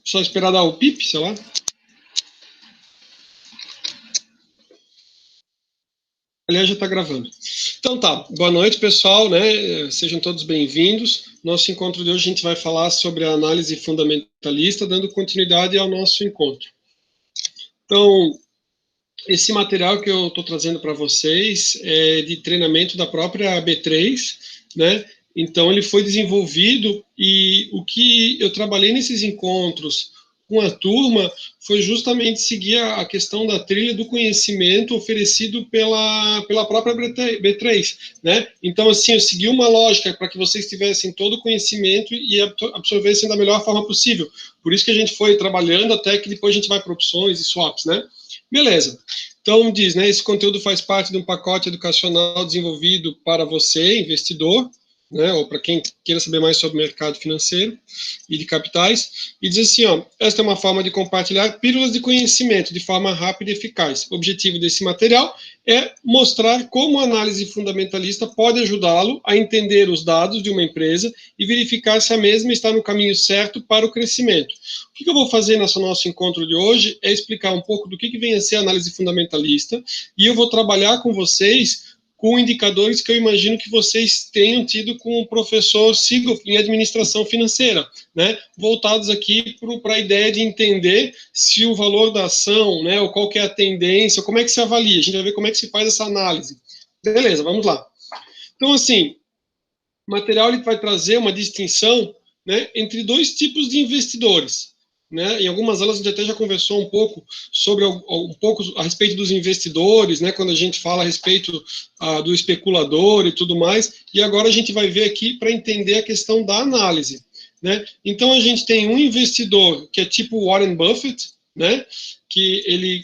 Só esperar dar o pip, sei lá. Aliás, já está gravando. Então tá, boa noite, pessoal, né? Sejam todos bem-vindos. Nosso encontro de hoje a gente vai falar sobre a análise fundamentalista, dando continuidade ao nosso encontro. Então, esse material que eu estou trazendo para vocês é de treinamento da própria B3, né? Então, ele foi desenvolvido e o que eu trabalhei nesses encontros com a turma foi justamente seguir a questão da trilha do conhecimento oferecido pela própria B3, né? Então, assim, eu segui uma lógica para que vocês tivessem todo o conhecimento e absorvessem da melhor forma possível. Por isso que a gente foi trabalhando até que depois a gente vai para opções e swaps, né? Beleza. Então, diz, né, esse conteúdo faz parte de um pacote educacional desenvolvido para você, investidor, né, ou para quem queira saber mais sobre o mercado financeiro e de capitais, e diz assim, ó, esta é uma forma de compartilhar pílulas de conhecimento de forma rápida e eficaz. O objetivo desse material é mostrar como a análise fundamentalista pode ajudá-lo a entender os dados de uma empresa e verificar se a mesma está no caminho certo para o crescimento. O que eu vou fazer nesse nosso encontro de hoje é explicar um pouco do que vem a ser a análise fundamentalista, e eu vou trabalhar com vocês com indicadores que eu imagino que vocês tenham tido com o professor Sigoff em administração financeira, né, voltados aqui para a ideia de entender se o valor da ação, né, ou qual que é a tendência, como é que se avalia, a gente vai ver como é que se faz essa análise. Beleza, vamos lá. Então, assim, o material ele vai trazer uma distinção, né, entre dois tipos de investidores. Né? Em algumas aulas a gente até já conversou um pouco sobre um pouco a respeito dos investidores, né? Quando a gente fala a respeito do especulador e tudo mais, e agora a gente vai ver aqui para entender a questão da análise. Né? Então a gente tem um investidor que é tipo Warren Buffett, né? Que ele,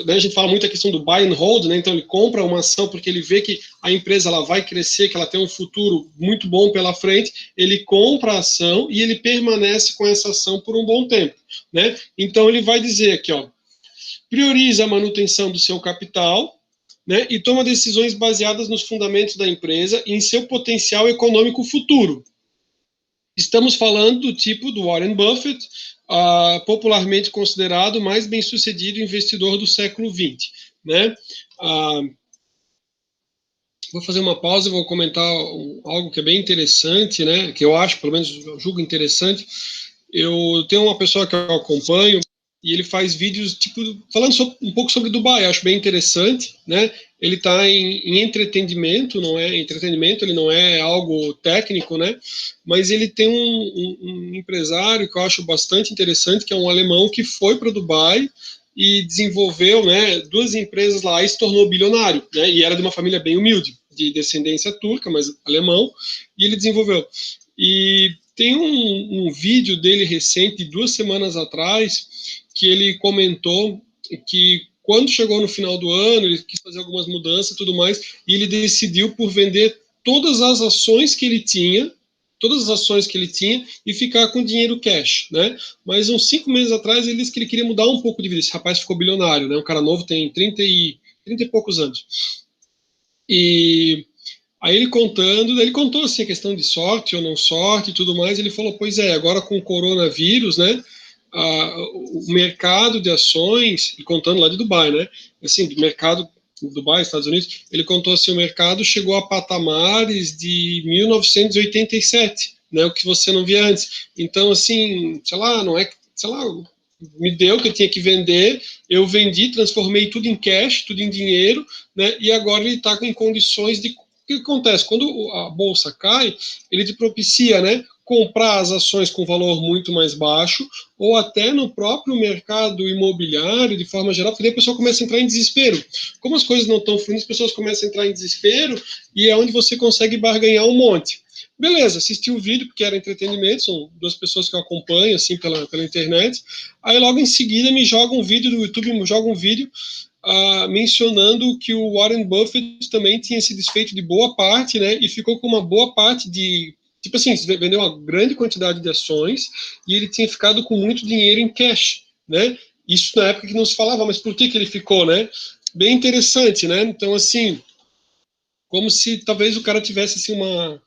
né, a gente fala muito a questão do buy and hold, né? Então ele compra uma ação porque ele vê que a empresa ela vai crescer, que ela tem um futuro muito bom pela frente, ele compra a ação e ele permanece com essa ação por um bom tempo, né? Então ele vai dizer aqui, ó, prioriza a manutenção do seu capital, né, e toma decisões baseadas nos fundamentos da empresa e em seu potencial econômico futuro. Estamos falando do tipo do Warren Buffett, popularmente considerado o mais bem-sucedido investidor do século XX. Né? Vou fazer uma pausa e vou comentar algo que é bem interessante, né? Que eu acho, pelo menos eu julgo interessante. Eu tenho uma pessoa que eu acompanho e ele faz vídeos tipo falando um pouco sobre Dubai, acho bem interessante, né? Ele está em entretenimento, não é entretenimento, ele não é algo técnico, né? Mas ele tem um empresário que eu acho bastante interessante, que é um alemão que foi para Dubai e desenvolveu, né, duas empresas lá e se tornou bilionário, né? E era de uma família bem humilde, de descendência turca, mas alemão, e ele desenvolveu. E tem um vídeo dele recente, 2 semanas atrás, que ele comentou que quando chegou no final do ano, ele quis fazer algumas mudanças e tudo mais, e ele decidiu por vender todas as ações que ele tinha, e ficar com dinheiro cash, né? Mas uns 5 meses atrás ele disse que ele queria mudar um pouco de vida. Esse rapaz ficou bilionário, né? Um cara novo, tem 30 e poucos anos. E aí ele contou assim a questão de sorte ou não sorte e tudo mais, ele falou, pois é, agora com o coronavírus, né, o mercado de ações, e contando lá de Dubai, né, assim, do mercado Dubai, Estados Unidos, ele contou assim, o mercado chegou a patamares de 1987, né, o que você não via antes. Então, assim, sei lá, me deu que eu tinha que vender, eu vendi, transformei tudo em cash, tudo em dinheiro, né, e agora ele está em condições de... O que acontece? Quando a bolsa cai, ele te propicia, né, comprar as ações com valor muito mais baixo, ou até no próprio mercado imobiliário, de forma geral, porque daí a pessoa começa a entrar em desespero. Como as coisas não estão fluindo, as pessoas começam a entrar em desespero, e é onde você consegue barganhar um monte. Beleza, assisti o vídeo, porque era entretenimento, são 2 pessoas que eu acompanho, assim, pela internet. Aí logo em seguida me joga um vídeo do YouTube, mencionando que o Warren Buffett também tinha se desfeito de boa parte, né, e ficou com uma boa parte de, tipo assim, vendeu uma grande quantidade de ações e ele tinha ficado com muito dinheiro em cash, né, isso na época que não se falava, mas por que ele ficou, né, bem interessante, né, então assim, como se talvez o cara tivesse assim uma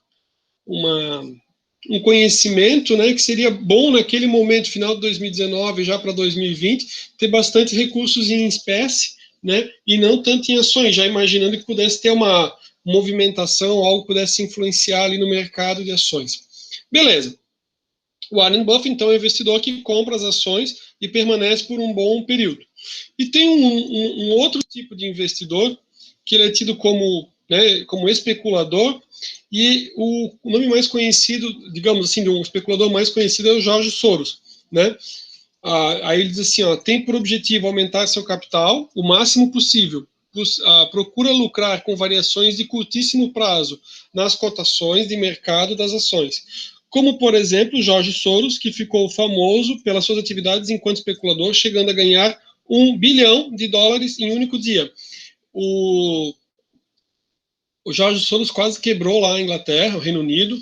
um conhecimento, né, que seria bom naquele momento, final de 2019, já para 2020, ter bastante recursos em espécie, né, e não tanto em ações, já imaginando que pudesse ter uma movimentação, algo que pudesse influenciar ali no mercado de ações. Beleza. O Warren Buffett, então, é um investidor que compra as ações e permanece por um bom período. E tem um outro tipo de investidor, que ele é tido como, né, como especulador, e o nome mais conhecido, digamos assim, de um especulador mais conhecido é o George Soros, né? Aí ele diz assim, ó, tem por objetivo aumentar seu capital o máximo possível, procura lucrar com variações de curtíssimo prazo nas cotações de mercado das ações. Como, por exemplo, George Soros, que ficou famoso pelas suas atividades enquanto especulador, chegando a ganhar $1 bilhão em um único dia. O George Soros quase quebrou lá a Inglaterra, o Reino Unido,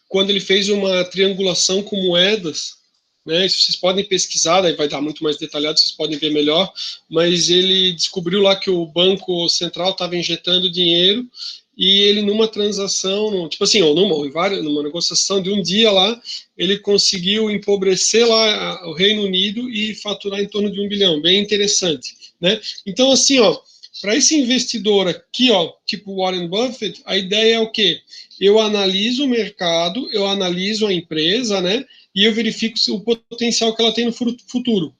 quando ele fez uma triangulação com moedas, né? Isso vocês podem pesquisar, daí vai dar muito mais detalhado, vocês podem ver melhor, mas ele descobriu lá que o Banco Central estava injetando dinheiro e ele numa transação, tipo assim, ou numa negociação de um dia lá, ele conseguiu empobrecer lá o Reino Unido e faturar em torno de $1 bilhão, bem interessante, né? Então, assim, ó, para esse investidor aqui, ó, tipo Warren Buffett, a ideia é o quê? Eu analiso o mercado, eu analiso a empresa, né? E eu verifico o potencial que ela tem no futuro.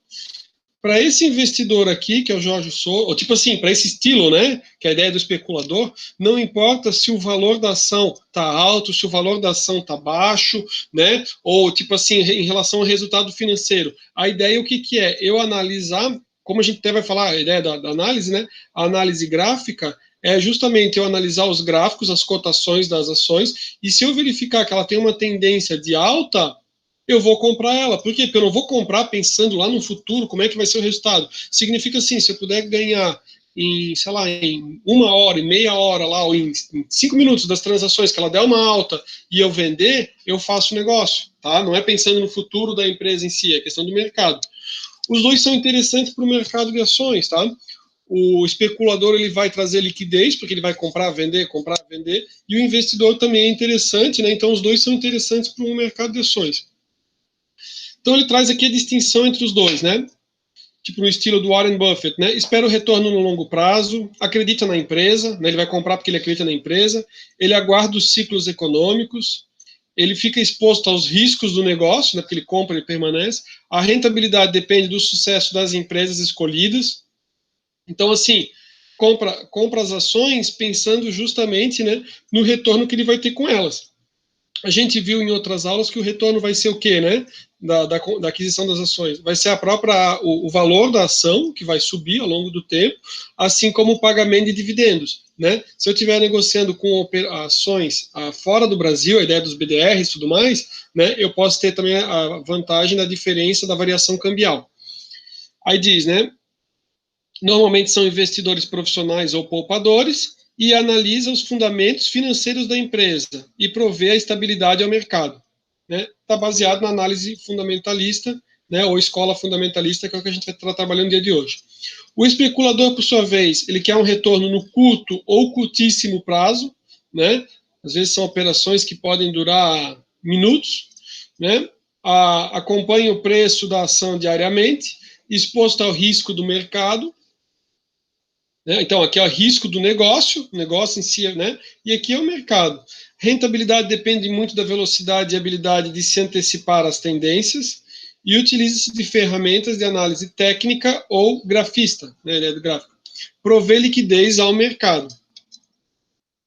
Para esse investidor aqui, que é o Jorge Soros, ou tipo assim, para esse estilo, né, que é a ideia do especulador, não importa se o valor da ação está alto, se o valor da ação está baixo, né, ou tipo assim, em relação ao resultado financeiro. A ideia, o que, que é? Eu analisar, como a gente até vai falar, a ideia da análise, né, a análise gráfica, é justamente eu analisar os gráficos, as cotações das ações, e se eu verificar que ela tem uma tendência de alta, eu vou comprar ela. Por quê? Porque eu não vou comprar pensando lá no futuro como é que vai ser o resultado. Significa assim, se eu puder ganhar em, sei lá, em 1 hora, em meia hora lá, ou em 5 minutos das transações, que ela der uma alta e eu vender, eu faço o negócio, tá? Não é pensando no futuro da empresa em si, é questão do mercado. Os dois são interessantes para o mercado de ações, tá? O especulador ele vai trazer liquidez, porque ele vai comprar, vender, e o investidor também é interessante, né? Então os dois são interessantes para o mercado de ações. Então ele traz aqui a distinção entre os dois, né? Tipo no estilo do Warren Buffett, né? Espera o retorno no longo prazo, acredita na empresa, né? Ele vai comprar porque ele acredita na empresa, ele aguarda os ciclos econômicos, ele fica exposto aos riscos do negócio, né? Porque ele compra e permanece. A rentabilidade depende do sucesso das empresas escolhidas. Então, assim, compra as ações pensando justamente, né, no retorno que ele vai ter com elas. A gente viu em outras aulas que o retorno vai ser o quê, né? Da aquisição das ações. Vai ser o valor da ação, que vai subir ao longo do tempo, assim como o pagamento de dividendos. Né? Se eu estiver negociando com ações fora do Brasil, a ideia dos BDRs e tudo mais, né, eu posso ter também a vantagem da diferença da variação cambial. Aí diz, né? Normalmente são investidores profissionais ou poupadores, e analisa os fundamentos financeiros da empresa e provê a estabilidade ao mercado. Está baseado na análise fundamentalista, né, ou escola fundamentalista, que é o que a gente vai estar trabalhando no dia de hoje. O especulador, por sua vez, ele quer um retorno no curto ou curtíssimo prazo, né? Às vezes são operações que podem durar minutos, né? Acompanha o preço da ação diariamente, exposto ao risco do mercado. Então, aqui é o risco do negócio, o negócio em si, né? E aqui é o mercado. Rentabilidade depende muito da velocidade e habilidade de se antecipar às tendências e utiliza-se de ferramentas de análise técnica ou grafista, né, ideia do gráfico. Prover liquidez ao mercado.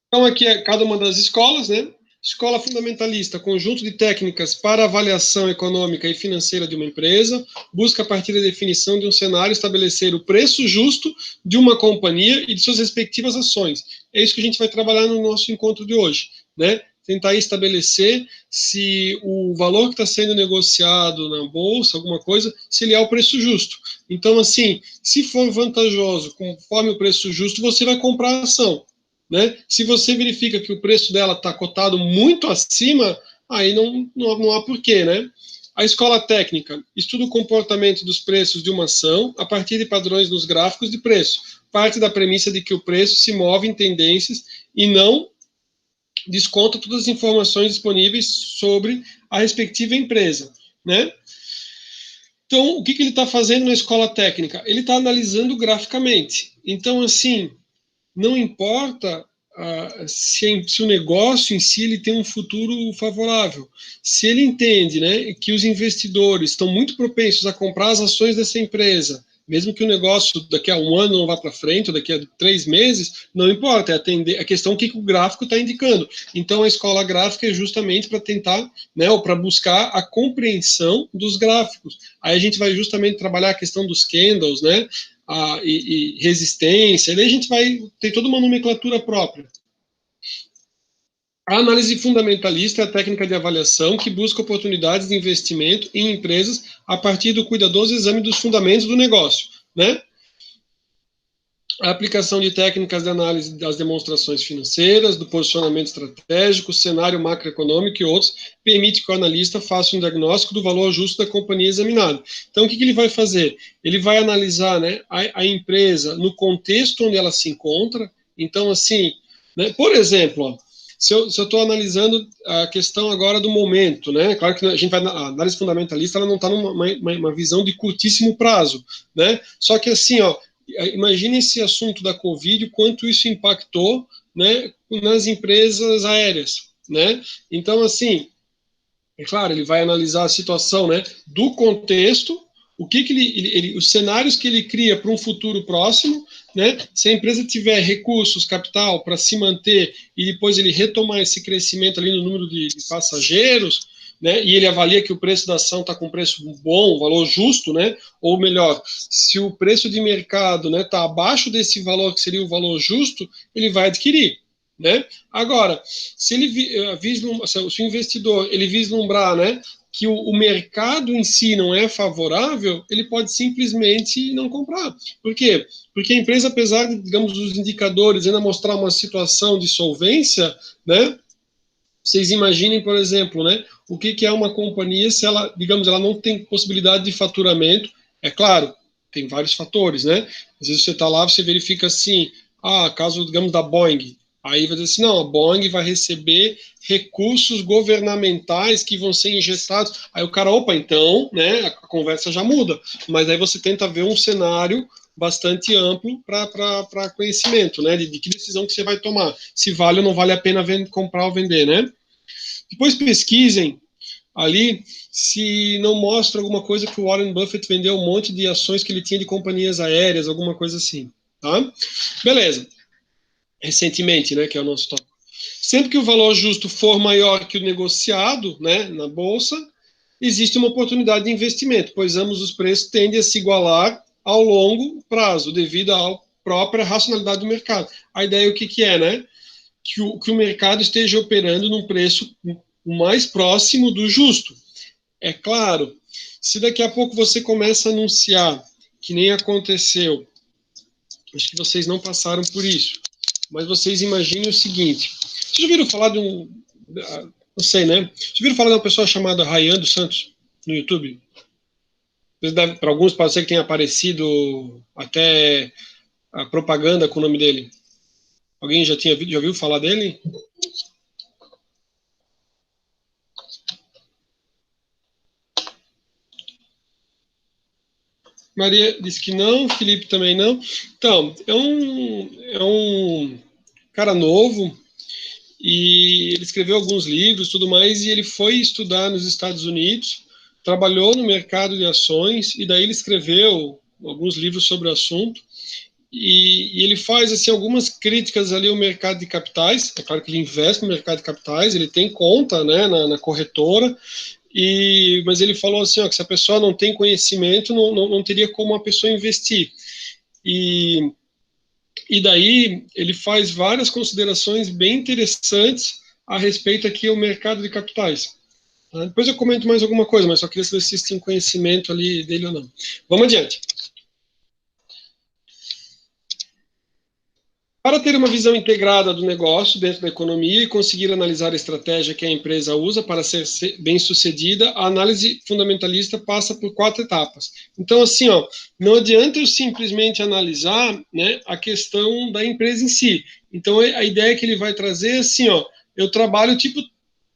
Então, aqui é cada uma das escolas, né? Escola fundamentalista, conjunto de técnicas para avaliação econômica e financeira de uma empresa, busca a partir da definição de um cenário estabelecer o preço justo de uma companhia e de suas respectivas ações. É isso que a gente vai trabalhar no nosso encontro de hoje, né? Tentar estabelecer se o valor que está sendo negociado na bolsa, alguma coisa, se ele é o preço justo. Então, assim, se for vantajoso, conforme o preço justo, você vai comprar a ação. Né? Se você verifica que o preço dela está cotado muito acima, aí não há porquê, né? A escola técnica estuda o comportamento dos preços de uma ação a partir de padrões nos gráficos de preço. Parte da premissa de que o preço se move em tendências e não desconta todas as informações disponíveis sobre a respectiva empresa, né? Então, o que ele está fazendo na escola técnica? Ele está analisando graficamente. Então, assim, não importa se o negócio em si ele tem um futuro favorável. Se ele entende, né, que os investidores estão muito propensos a comprar as ações dessa empresa, mesmo que o negócio daqui a um ano não vá para frente, ou daqui a 3 meses, não importa, é atender a questão que o gráfico está indicando. Então, a escola gráfica é justamente para tentar, né, ou para buscar a compreensão dos gráficos. Aí a gente vai justamente trabalhar a questão dos candles, né, e resistência, e daí a gente vai ter toda uma nomenclatura própria. A análise fundamentalista é a técnica de avaliação que busca oportunidades de investimento em empresas a partir do cuidadoso exame dos fundamentos do negócio, né? A aplicação de técnicas de análise das demonstrações financeiras, do posicionamento estratégico, cenário macroeconômico e outros, permite que o analista faça um diagnóstico do valor justo da companhia examinada. Então, o que ele vai fazer? Ele vai analisar, né, a empresa no contexto onde ela se encontra. Então, assim, né, por exemplo, ó, se eu estou analisando a questão agora do momento, né? Claro que a gente vai, a análise fundamentalista ela não está numa visão de curtíssimo prazo, né? Só que assim, ó, imagine esse assunto da Covid, quanto isso impactou, né, nas empresas aéreas, né? Então, assim, é claro, ele vai analisar a situação, né, do contexto, o que os cenários que ele cria para um futuro próximo, né? Se a empresa tiver recursos, capital para se manter e depois ele retomar esse crescimento ali no número de passageiros, né, e ele avalia que o preço da ação está com preço bom, valor justo, né, ou melhor, se o preço de mercado está, né, abaixo desse valor que seria o valor justo, ele vai adquirir, né? Agora, se ele se o investidor ele vislumbrar, né, que o mercado em si não é favorável, ele pode simplesmente não comprar. Por quê? Porque a empresa, apesar de, digamos, dos indicadores ainda mostrar uma situação de solvência, né, vocês imaginem, por exemplo, né, o que é uma companhia se ela, digamos, ela não tem possibilidade de faturamento. É claro, tem vários fatores, né? Às vezes você está lá, você verifica assim, caso, digamos, da Boeing, aí vai dizer assim, não, a Boeing vai receber recursos governamentais que vão ser injetados. Aí o cara, opa, então, né, a conversa já muda. Mas aí você tenta ver um cenário bastante amplo para conhecimento, né, de que decisão que você vai tomar, se vale ou não vale a pena comprar ou vender, né. Depois pesquisem ali se não mostra alguma coisa que o Warren Buffett vendeu um monte de ações que ele tinha de companhias aéreas, alguma coisa assim, tá? Beleza. Recentemente, né, que é o nosso tópico. Sempre que o valor justo for maior que o negociado, né, na bolsa, existe uma oportunidade de investimento, pois ambos os preços tendem a se igualar ao longo prazo, devido à própria racionalidade do mercado. A ideia o que é, né? Que o mercado esteja operando num preço mais próximo do justo. É claro, se daqui a pouco você começa a anunciar, que nem aconteceu, acho que vocês não passaram por isso, mas vocês imaginem o seguinte, vocês já viram falar de não sei, né? Vocês viram falar de uma pessoa chamada Rayan dos Santos, no YouTube? Para alguns pode ser que tenha aparecido até a propaganda com o nome dele. Alguém já ouviu falar dele? Maria disse que não, Felipe também não. Então, é um cara novo e ele escreveu alguns livros, tudo mais, e ele foi estudar nos Estados Unidos, trabalhou no mercado de ações e daí ele escreveu alguns livros sobre o assunto. E ele faz assim algumas críticas ali ao mercado de capitais. É claro que ele investe no mercado de capitais, ele tem conta, né, na corretora. Mas ele falou assim, ó, que se a pessoa não tem conhecimento, não teria como a pessoa investir. E daí ele faz várias considerações bem interessantes a respeito aqui ao mercado de capitais. Tá? Depois eu comento mais alguma coisa, mas só queria saber se vocês têm conhecimento ali dele ou não. Vamos adiante. Para ter uma visão integrada do negócio dentro da economia e conseguir analisar a estratégia que a empresa usa para ser bem-sucedida, a análise fundamentalista passa por 4 etapas. Então, assim, ó, não adianta eu simplesmente analisar, né, a questão da empresa em si. Então, a ideia que ele vai trazer é assim, ó, eu trabalho tipo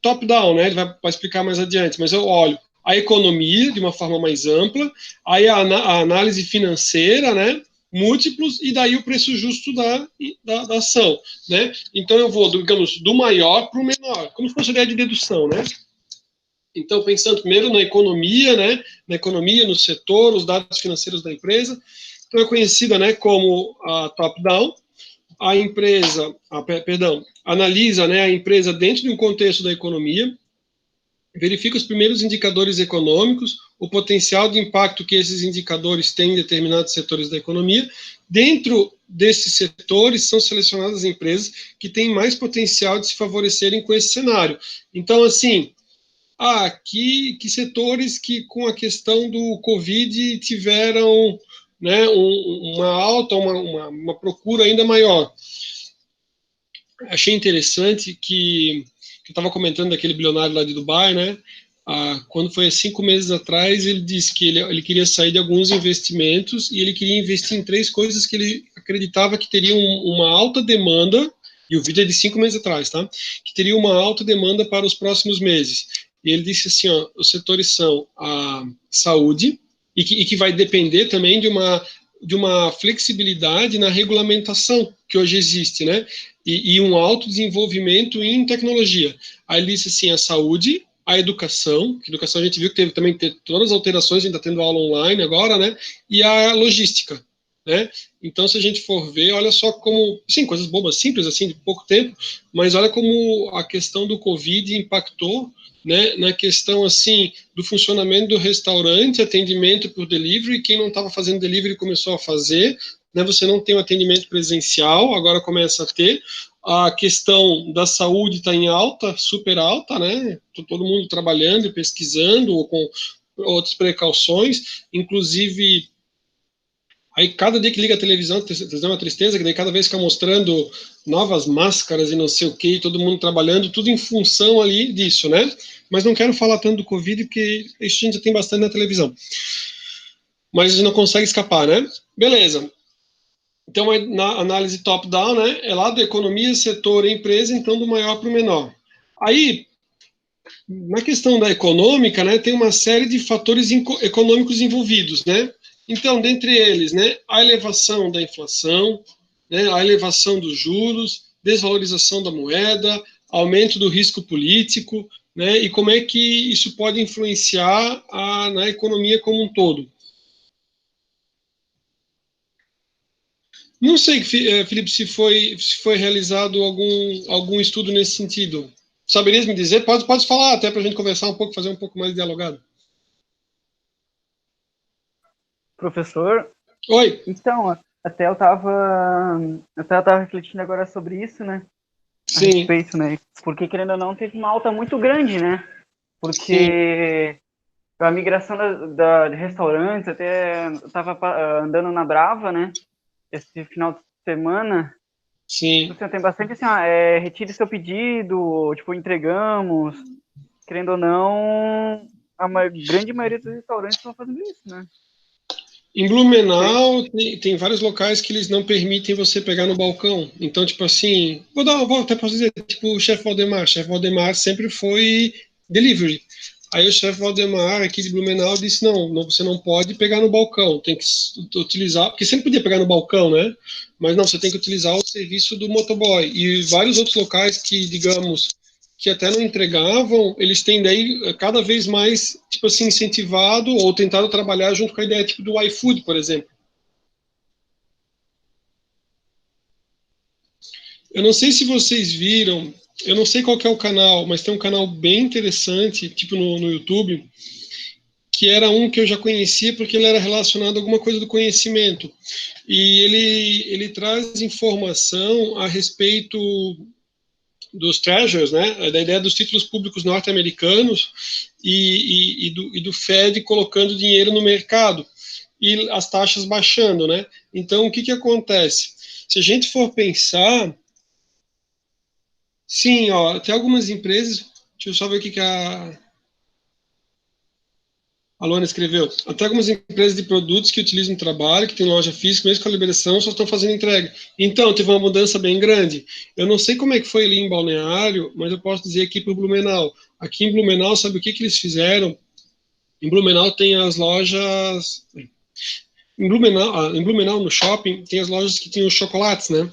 top-down, né? Ele vai explicar mais adiante, mas eu olho a economia de uma forma mais ampla, aí a análise financeira, né? Múltiplos, e daí o preço justo da ação, né? Então eu vou, digamos, do maior para o menor, como se fosse ideia de dedução, né? Então, pensando primeiro na economia, né? Na economia, no setor, os dados financeiros da empresa. Então, é conhecida, né, como a top-down. A empresa, analisa, né, a empresa dentro de um contexto da economia, verifica os primeiros indicadores econômicos, o potencial de impacto que esses indicadores têm em determinados setores da economia. Dentro desses setores, são selecionadas empresas que têm mais potencial de se favorecerem com esse cenário. Então, assim, que setores que, com a questão do Covid, tiveram, né, uma alta, uma procura ainda maior. Achei interessante que eu estava comentando daquele bilionário lá de Dubai, né? Quando foi 5 meses atrás, ele disse que ele queria sair de alguns investimentos e ele queria investir em 3 coisas que ele acreditava que teriam uma alta demanda, e o vídeo é de 5 meses atrás, tá? Que teria uma alta demanda para os próximos meses. E ele disse assim, ó, os setores são a saúde, e que vai depender também de uma flexibilidade na regulamentação que hoje existe, né? E um alto desenvolvimento em tecnologia. Aí ele disse assim, a saúde, a educação, que a educação a gente viu que teve também todas as alterações, a gente está tendo aula online agora, né? E a logística, né? Então, se a gente for ver, olha só como, sim, coisas bobas, simples, assim, de pouco tempo, mas olha como a questão do Covid impactou, né, na questão, assim, do funcionamento do restaurante, atendimento por delivery, quem não estava fazendo delivery começou a fazer, né, você não tem um atendimento presencial, agora começa a ter, a questão da saúde está em alta, super alta, né, todo mundo trabalhando e pesquisando, ou com outras precauções, inclusive, aí cada dia que liga a televisão, é uma tristeza, que daí cada vez fica mostrando novas máscaras e não sei o que, todo mundo trabalhando, tudo em função ali disso, né? Mas não quero falar tanto do Covid, porque isso a gente já tem bastante na televisão. Mas a gente não consegue escapar, né? Beleza. Então, na análise top-down, né, é lá da economia, setor, empresa, então do maior para o menor. Aí, na questão da econômica, né, tem uma série de fatores econômicos envolvidos, né? Então, dentre eles, né, a elevação da inflação, né, a elevação dos juros, desvalorização da moeda, aumento do risco político, né, e como é que isso pode influenciar na economia como um todo. Não sei, Felipe, se foi realizado algum estudo nesse sentido. Saberias me dizer? Pode falar, até para a gente conversar um pouco, fazer um pouco mais dialogado. Professor, Oi. então, até eu tava refletindo agora sobre isso, né? A Sim, respeito, né? Porque, querendo ou não, teve uma alta muito grande, né? sim, Porque a migração de restaurantes, até eu tava andando na Brava, né? Esse final de semana, sim. assim, tem bastante assim, retire seu pedido, tipo, entregamos, querendo ou não, grande maioria dos restaurantes estão fazendo isso, né? Em Não sei. Blumenau tem vários locais que eles não permitem você pegar no balcão. Então, tipo assim, vou até posso dizer, tipo o chefe Valdemar. O chefe Valdemar sempre foi delivery. Aí o chefe Valdemar aqui de Blumenau disse, não, você não pode pegar no balcão, tem que utilizar, porque sempre podia pegar no balcão, né? Mas não, você tem que utilizar o serviço do motoboy. E vários outros locais que, digamos, que até não entregavam, eles têm daí cada vez mais, tipo assim, incentivado ou tentado trabalhar junto com a ideia tipo do iFood, por exemplo. Eu não sei se vocês viram, eu não sei qual que é o canal, mas tem um canal bem interessante, tipo no YouTube, que era um que eu já conhecia porque ele era relacionado a alguma coisa do conhecimento. E ele traz informação a respeito dos treasures, né, da ideia dos títulos públicos norte-americanos e do Fed colocando dinheiro no mercado e as taxas baixando, né? Então, o que que acontece? Se a gente for pensar, sim, ó, tem algumas empresas, deixa eu só ver o que que a A Luana escreveu, até algumas empresas de produtos que utilizam trabalho, que tem loja física, mesmo com a liberação, só estão fazendo entrega. Então, teve uma mudança bem grande. Eu não sei como é que foi ali em Balneário, mas eu posso dizer aqui para o Blumenau. Aqui em Blumenau, sabe o que eles fizeram? Em Blumenau tem as lojas... Em Blumenau, no shopping, tem as lojas que tem os chocolates, né?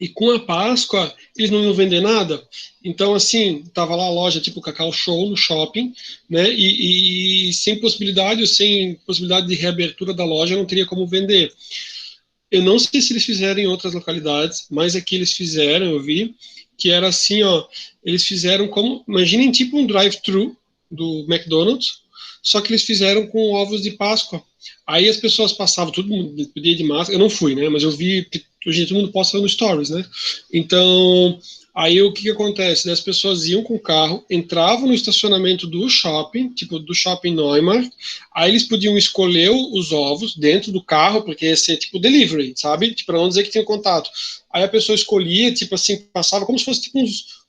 E com a Páscoa, eles não iam vender nada. Então, assim, tava lá a loja tipo Cacau Show no shopping, né? E sem possibilidade, ou sem possibilidade de reabertura da loja, não teria como vender. Eu não sei se eles fizeram em outras localidades, mas aqui eles fizeram, eu vi, que era assim, ó, eles fizeram como, imaginem tipo um drive-thru do McDonald's, só que eles fizeram com ovos de Páscoa. Aí as pessoas passavam, todo mundo pedia de máscara, eu não fui, né, mas eu vi, hoje todo mundo posta no Stories, né, então, aí o que acontece, as pessoas iam com o carro, entravam no estacionamento do shopping, tipo do shopping Neumarkt, aí eles podiam escolher os ovos dentro do carro, porque ia ser tipo delivery, sabe, tipo, para não dizer que tinha contato, aí a pessoa escolhia, tipo assim, passava como se fosse tipo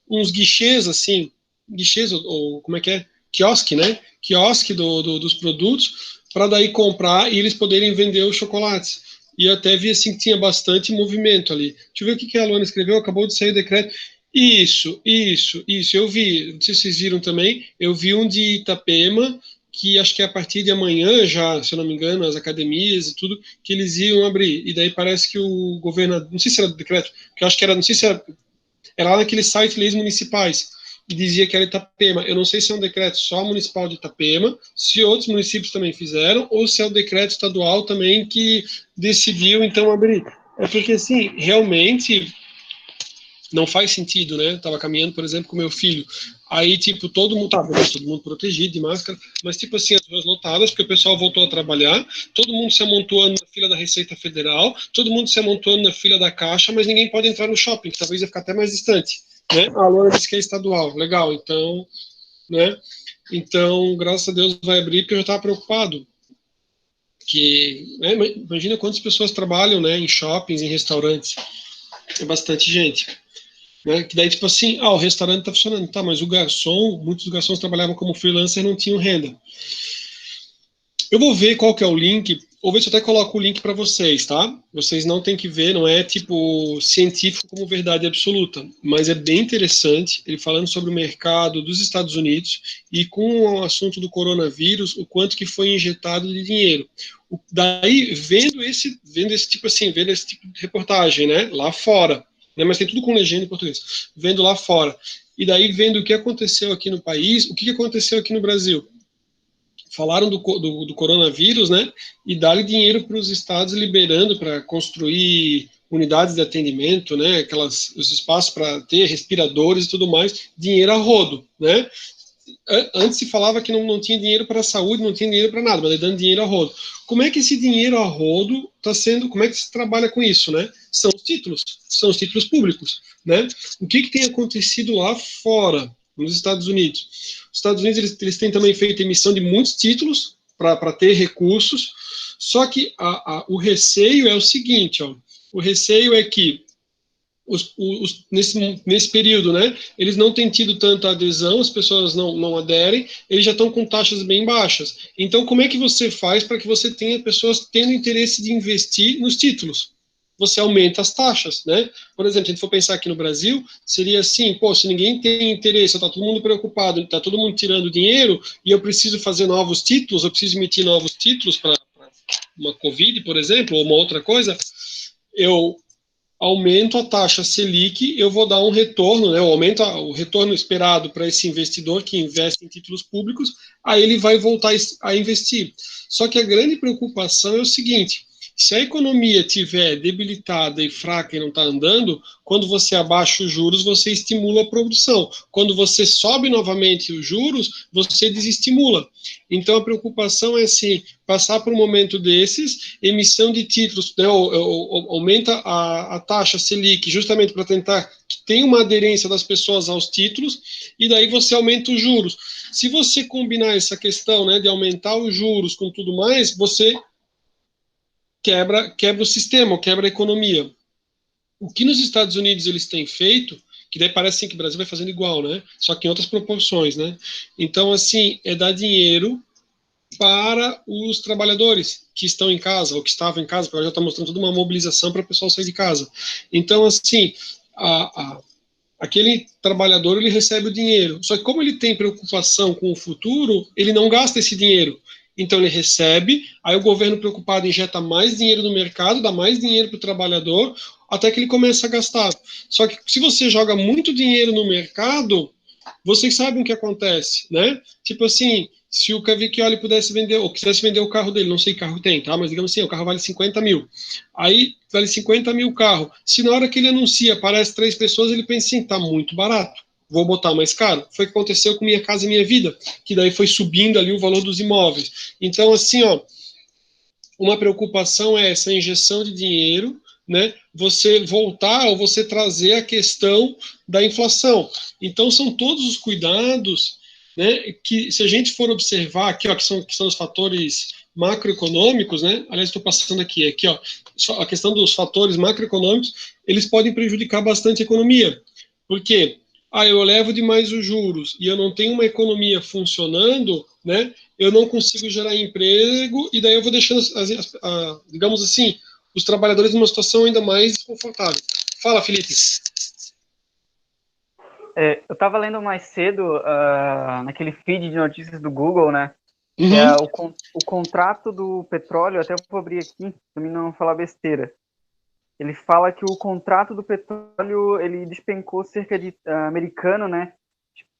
uns guichês, assim, guichês, ou como é que é, quiosque, né, quiosque dos produtos, para daí comprar e eles poderem vender os chocolates. E eu até vi assim que tinha bastante movimento ali. Deixa eu ver o que a Luana escreveu, acabou de sair o decreto. Isso. Eu vi, não sei se vocês viram também, eu vi um de Itapema, que acho que é a partir de amanhã já, se eu não me engano, as academias e tudo, que eles iam abrir. E daí parece que o governador, não sei se era do decreto, que eu acho que era, não sei se era lá naquele site leis municipais, e dizia que era Itapema. Eu não sei se é um decreto só municipal de Itapema, se outros municípios também fizeram, ou se é o decreto estadual também que decidiu, então, abrir. É porque, assim, realmente não faz sentido, né? Tava caminhando, por exemplo, com meu filho. Aí, tipo, todo mundo protegido de máscara, mas, tipo assim, as ruas lotadas, porque o pessoal voltou a trabalhar, todo mundo se amontoando na fila da Receita Federal, todo mundo se amontoando na fila da Caixa, mas ninguém pode entrar no shopping, que talvez ia ficar até mais distante, né? A Luana disse que é estadual, legal, então, né? Então, graças a Deus vai abrir, porque eu já estava preocupado, que, né, imagina quantas pessoas trabalham, né, em shoppings, em restaurantes, é bastante gente. Né? Que daí, tipo assim, o restaurante tá funcionando, tá, mas o garçom, muitos garçons trabalhavam como freelancer e não tinham renda. Eu vou ver qual que é o link, ou ver se eu até coloco o link para vocês, tá? Vocês não tem que ver, não é tipo científico como verdade absoluta, mas é bem interessante, ele falando sobre o mercado dos Estados Unidos e com o assunto do coronavírus, o quanto que foi injetado de dinheiro. Daí, vendo esse tipo de reportagem, né, lá fora, né, mas tem tudo com legenda em português, vendo lá fora, e daí vendo o que aconteceu aqui no país, o que aconteceu aqui no Brasil. Falaram do coronavírus, né, e dar dinheiro para os estados liberando para construir unidades de atendimento, né, os espaços para ter respiradores e tudo mais, dinheiro a rodo, né. Antes se falava que não tinha dinheiro para a saúde, não tinha dinheiro para nada, mas dando dinheiro a rodo. Como é que esse dinheiro a rodo está sendo, como é que se trabalha com isso, né? São os títulos públicos, né? O que tem acontecido lá fora, nos Estados Unidos? Os Estados Unidos, eles têm também feito emissão de muitos títulos para ter recursos, só que o receio é o seguinte, ó, o receio é que nesse período, né, eles não têm tido tanta adesão, as pessoas não aderem, eles já estão com taxas bem baixas. Então, como é que você faz para que você tenha pessoas tendo interesse de investir nos títulos? Você aumenta as taxas, né? Por exemplo, se a gente for pensar aqui no Brasil, seria assim, pô, se ninguém tem interesse, está todo mundo preocupado, está todo mundo tirando dinheiro, e eu preciso fazer novos títulos, eu preciso emitir novos títulos para uma Covid, por exemplo, ou uma outra coisa, eu aumento a taxa Selic, eu vou dar um retorno, né, eu aumento o retorno esperado para esse investidor que investe em títulos públicos, aí ele vai voltar a investir. Só que a grande preocupação é o seguinte, se a economia estiver debilitada e fraca e não está andando, quando você abaixa os juros, você estimula a produção. Quando você sobe novamente os juros, você desestimula. Então a preocupação é assim, passar por um momento desses, emissão de títulos, né, aumenta a taxa Selic justamente para tentar que tenha uma aderência das pessoas aos títulos, e daí você aumenta os juros. Se você combinar essa questão, né, de aumentar os juros com tudo mais, você quebra o sistema, quebra a economia. O que nos Estados Unidos eles têm feito, que daí parece assim que o Brasil vai fazendo igual, né? Só que em outras proporções, né? Então, assim, é dar dinheiro para os trabalhadores que estão em casa, ou que estavam em casa, porque já está mostrando toda uma mobilização para o pessoal sair de casa. Então, assim, aquele trabalhador, ele recebe o dinheiro. Só que como ele tem preocupação com o futuro, ele não gasta esse dinheiro. Então ele recebe, aí o governo preocupado injeta mais dinheiro no mercado, dá mais dinheiro para o trabalhador, até que ele começa a gastar. Só que se você joga muito dinheiro no mercado, vocês sabem o que acontece, né? Tipo assim, se o Cavicchioli pudesse vender, ou quisesse vender o carro dele, não sei que carro tem, tá? Mas digamos assim, o carro vale 50 mil. Aí vale 50 mil o carro. Se na hora que ele anuncia, aparece 3 pessoas, ele pensa assim, tá muito barato, vou botar mais caro. Foi o que aconteceu com Minha Casa Minha Vida, que daí foi subindo ali o valor dos imóveis. Então, assim, ó, uma preocupação é essa injeção de dinheiro, né? Você voltar ou você trazer a questão da inflação. Então, são todos os cuidados, né, que se a gente for observar aqui, ó, que são os fatores macroeconômicos, né? Aliás, estou passando aqui, ó, a questão dos fatores macroeconômicos, eles podem prejudicar bastante a economia. Por quê? Eu levo demais os juros e eu não tenho uma economia funcionando, né? Eu não consigo gerar emprego e daí eu vou deixando, digamos assim, os trabalhadores numa situação ainda mais desconfortável. Fala, Felipe. Eu estava lendo mais cedo naquele feed de notícias do Google, né? Que Uhum. é o contrato do petróleo, até vou abrir aqui, para mim não falar besteira. Ele fala que o contrato do petróleo, ele despencou cerca de, americano, né?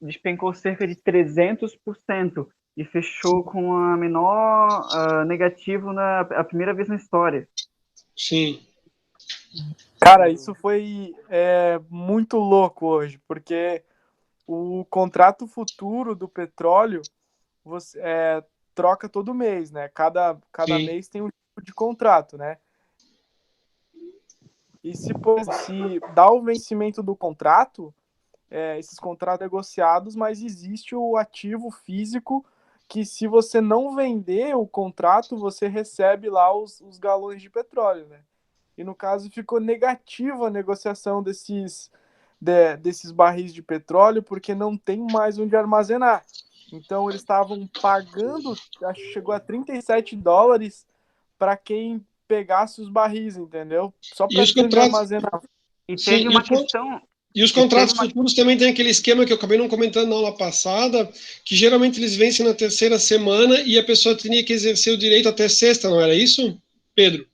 Despencou cerca de 300% e fechou com a menor negativo a primeira vez na história. Sim. Cara, isso foi muito louco hoje, porque o contrato futuro do petróleo você troca todo mês, né? Cada mês tem um tipo de contrato, né? E se dá o vencimento do contrato, esses contratos negociados, mas existe o ativo físico que se você não vender o contrato, você recebe lá os galões de petróleo, né? E no caso ficou negativa a negociação desses barris de petróleo, porque não tem mais onde armazenar. Então eles estavam pagando, acho que chegou a $37 para quem pegasse os barris, entendeu? Só E para os ter onde contratos, armazenar. E sim, teve uma questão. e os contratos futuros também tem aquele esquema que eu acabei não comentando na aula passada, que geralmente eles vencem na terceira semana e a pessoa tinha que exercer o direito até sexta, não era isso, Pedro?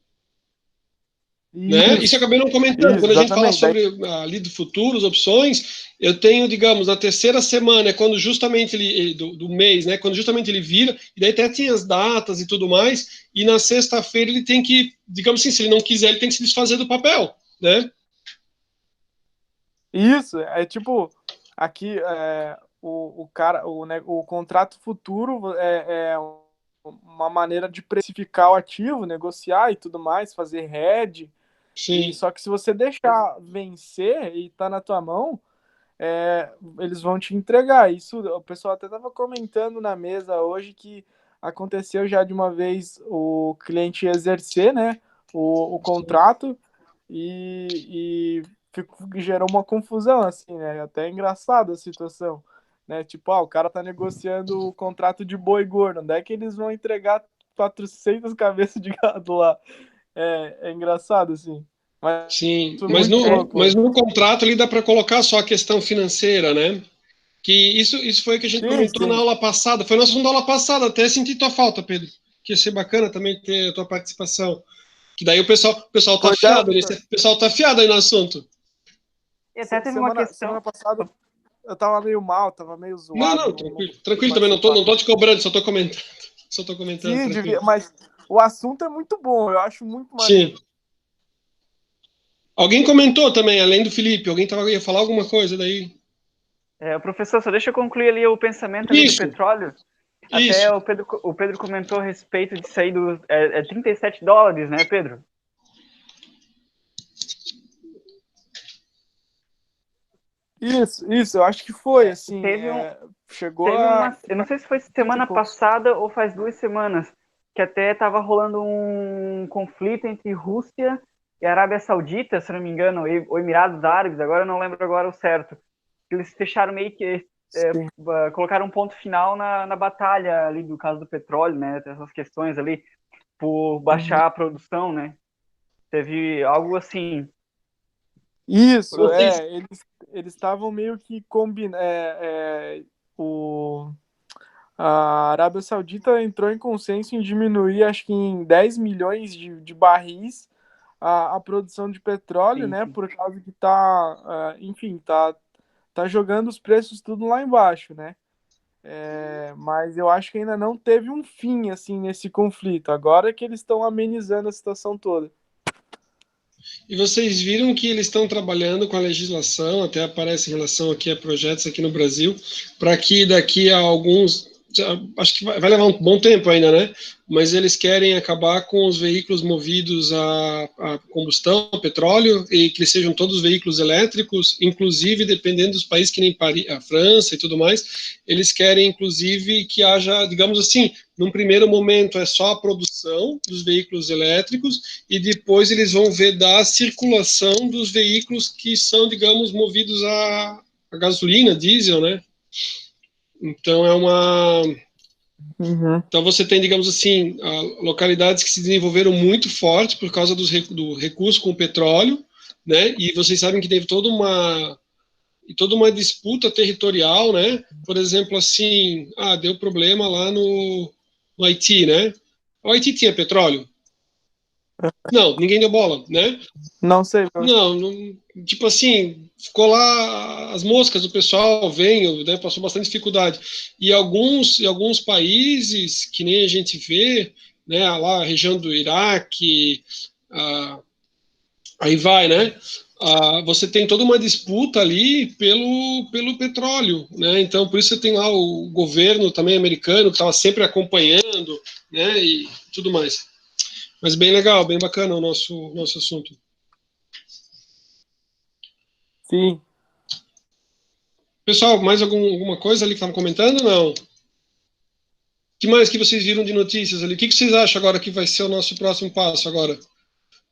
Né? Isso eu acabei não comentando. Quando a gente fala sobre ali do futuro, as opções, eu tenho, digamos, na terceira semana, é quando justamente ele, do mês, né? Quando justamente ele vira, e daí até tem as datas e tudo mais, e na sexta-feira ele tem que, digamos assim, se ele não quiser, ele tem que se desfazer do papel, né? Isso, é tipo, aqui o contrato futuro é uma maneira de precificar o ativo, negociar e tudo mais, fazer hedge. Sim. Só que se você deixar vencer e tá na tua mão, eles vão te entregar. Isso o pessoal até estava comentando na mesa hoje que aconteceu já de uma vez o cliente exercer, né, o contrato e gerou uma confusão, assim, né? Até engraçado a situação, né? Tipo, o cara tá negociando o contrato de boi gordo, onde é que eles vão entregar 400 cabeças de gado lá? É engraçado, assim. Sim, Louco, mas no contrato ali dá para colocar só a questão financeira, né? Que isso foi o que a gente comentou na aula passada, foi nosso assunto da aula passada, até senti tua falta, Pedro, que ia ser bacana também ter a tua participação, que daí o pessoal tá afiado, o pessoal tá afiado aí no assunto. E até teve uma questão... Semana passada eu tava meio mal, tava meio zoado. Não, tranquilo também, não tô te cobrando, só tô comentando. Sim, mas o assunto é muito bom, eu acho muito maneiro. Sim. Alguém comentou também, além do Felipe, alguém ia falar alguma coisa daí? Professor, só deixa eu concluir ali o pensamento ali do petróleo. Até Isso. o Pedro comentou a respeito de sair do $37, né, Pedro? Isso, eu acho que foi, assim, chegou eu não sei se foi semana passada ou faz 2 semanas, que até estava rolando um conflito entre Rússia e Arábia Saudita, se não me engano, ou Emirados Árabes, agora eu não lembro agora o certo. Eles fecharam meio que Sim. colocaram um ponto final na batalha ali do caso do petróleo, né? Essas questões ali, por baixar a produção, né? Teve algo assim. Isso, Vocês, eles estavam meio que combinando. A Arábia Saudita entrou em consenso em diminuir, acho que em 10 milhões de barris a produção de petróleo, Sim, né? sim. Por causa que enfim, tá jogando os preços tudo lá embaixo, né? Mas eu acho que ainda não teve um fim, assim, nesse conflito. Agora é que eles estão amenizando a situação toda. e vocês viram que eles estão trabalhando com a legislação, até aparece em relação aqui a projetos aqui no Brasil, para que daqui a alguns, acho que vai levar um bom tempo ainda, né? Mas eles querem acabar com os veículos movidos a combustão, a petróleo, e que sejam todos veículos elétricos, inclusive dependendo dos países que nem Paris, a França e tudo mais, eles querem inclusive que haja, digamos assim, num primeiro momento é só a produção dos veículos elétricos e depois eles vão vedar a circulação dos veículos que são, digamos, movidos a gasolina, diesel, né? Então é uma. Uhum. Então você tem, digamos assim, localidades que se desenvolveram muito forte por causa do recurso com o petróleo, né? E vocês sabem que teve toda uma disputa territorial, né? Por exemplo, assim, deu problema lá no Haiti, né? O Haiti tinha petróleo? Não, ninguém deu bola, né? Não sei. Não, tipo assim, ficou lá as moscas, o pessoal veio, né, passou bastante dificuldade. E alguns países, que nem a gente vê, né, lá a região do Iraque, ah, aí vai, né? Você tem toda uma disputa ali pelo petróleo, né? Então, por isso você tem lá o governo também americano que estava sempre acompanhando, né? E tudo mais. Mas bem legal, bem bacana o nosso assunto. Sim. Pessoal, mais alguma coisa ali que estavam comentando? Não. O que mais que vocês viram de notícias ali? O que vocês acham agora que vai ser o nosso próximo passo agora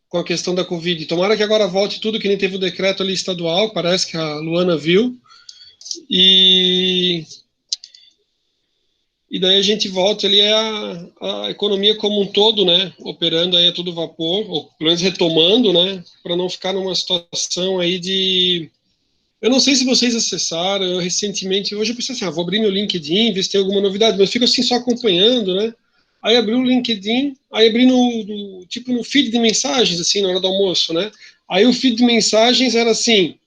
com a questão da Covid? Tomara que agora volte tudo, que nem teve o decreto ali estadual, parece que a Luana viu. E daí a gente volta ali a economia como um todo, né? Operando aí a todo vapor, ou pelo menos retomando, né? Para não ficar numa situação aí de. Eu não sei se vocês acessaram, eu recentemente, hoje eu pensei assim, vou abrir meu LinkedIn, ver se tem alguma novidade, mas eu fico assim só acompanhando, né? Aí abri o LinkedIn, aí abri tipo no feed de mensagens, assim, na hora do almoço, né? Aí o feed de mensagens era assim,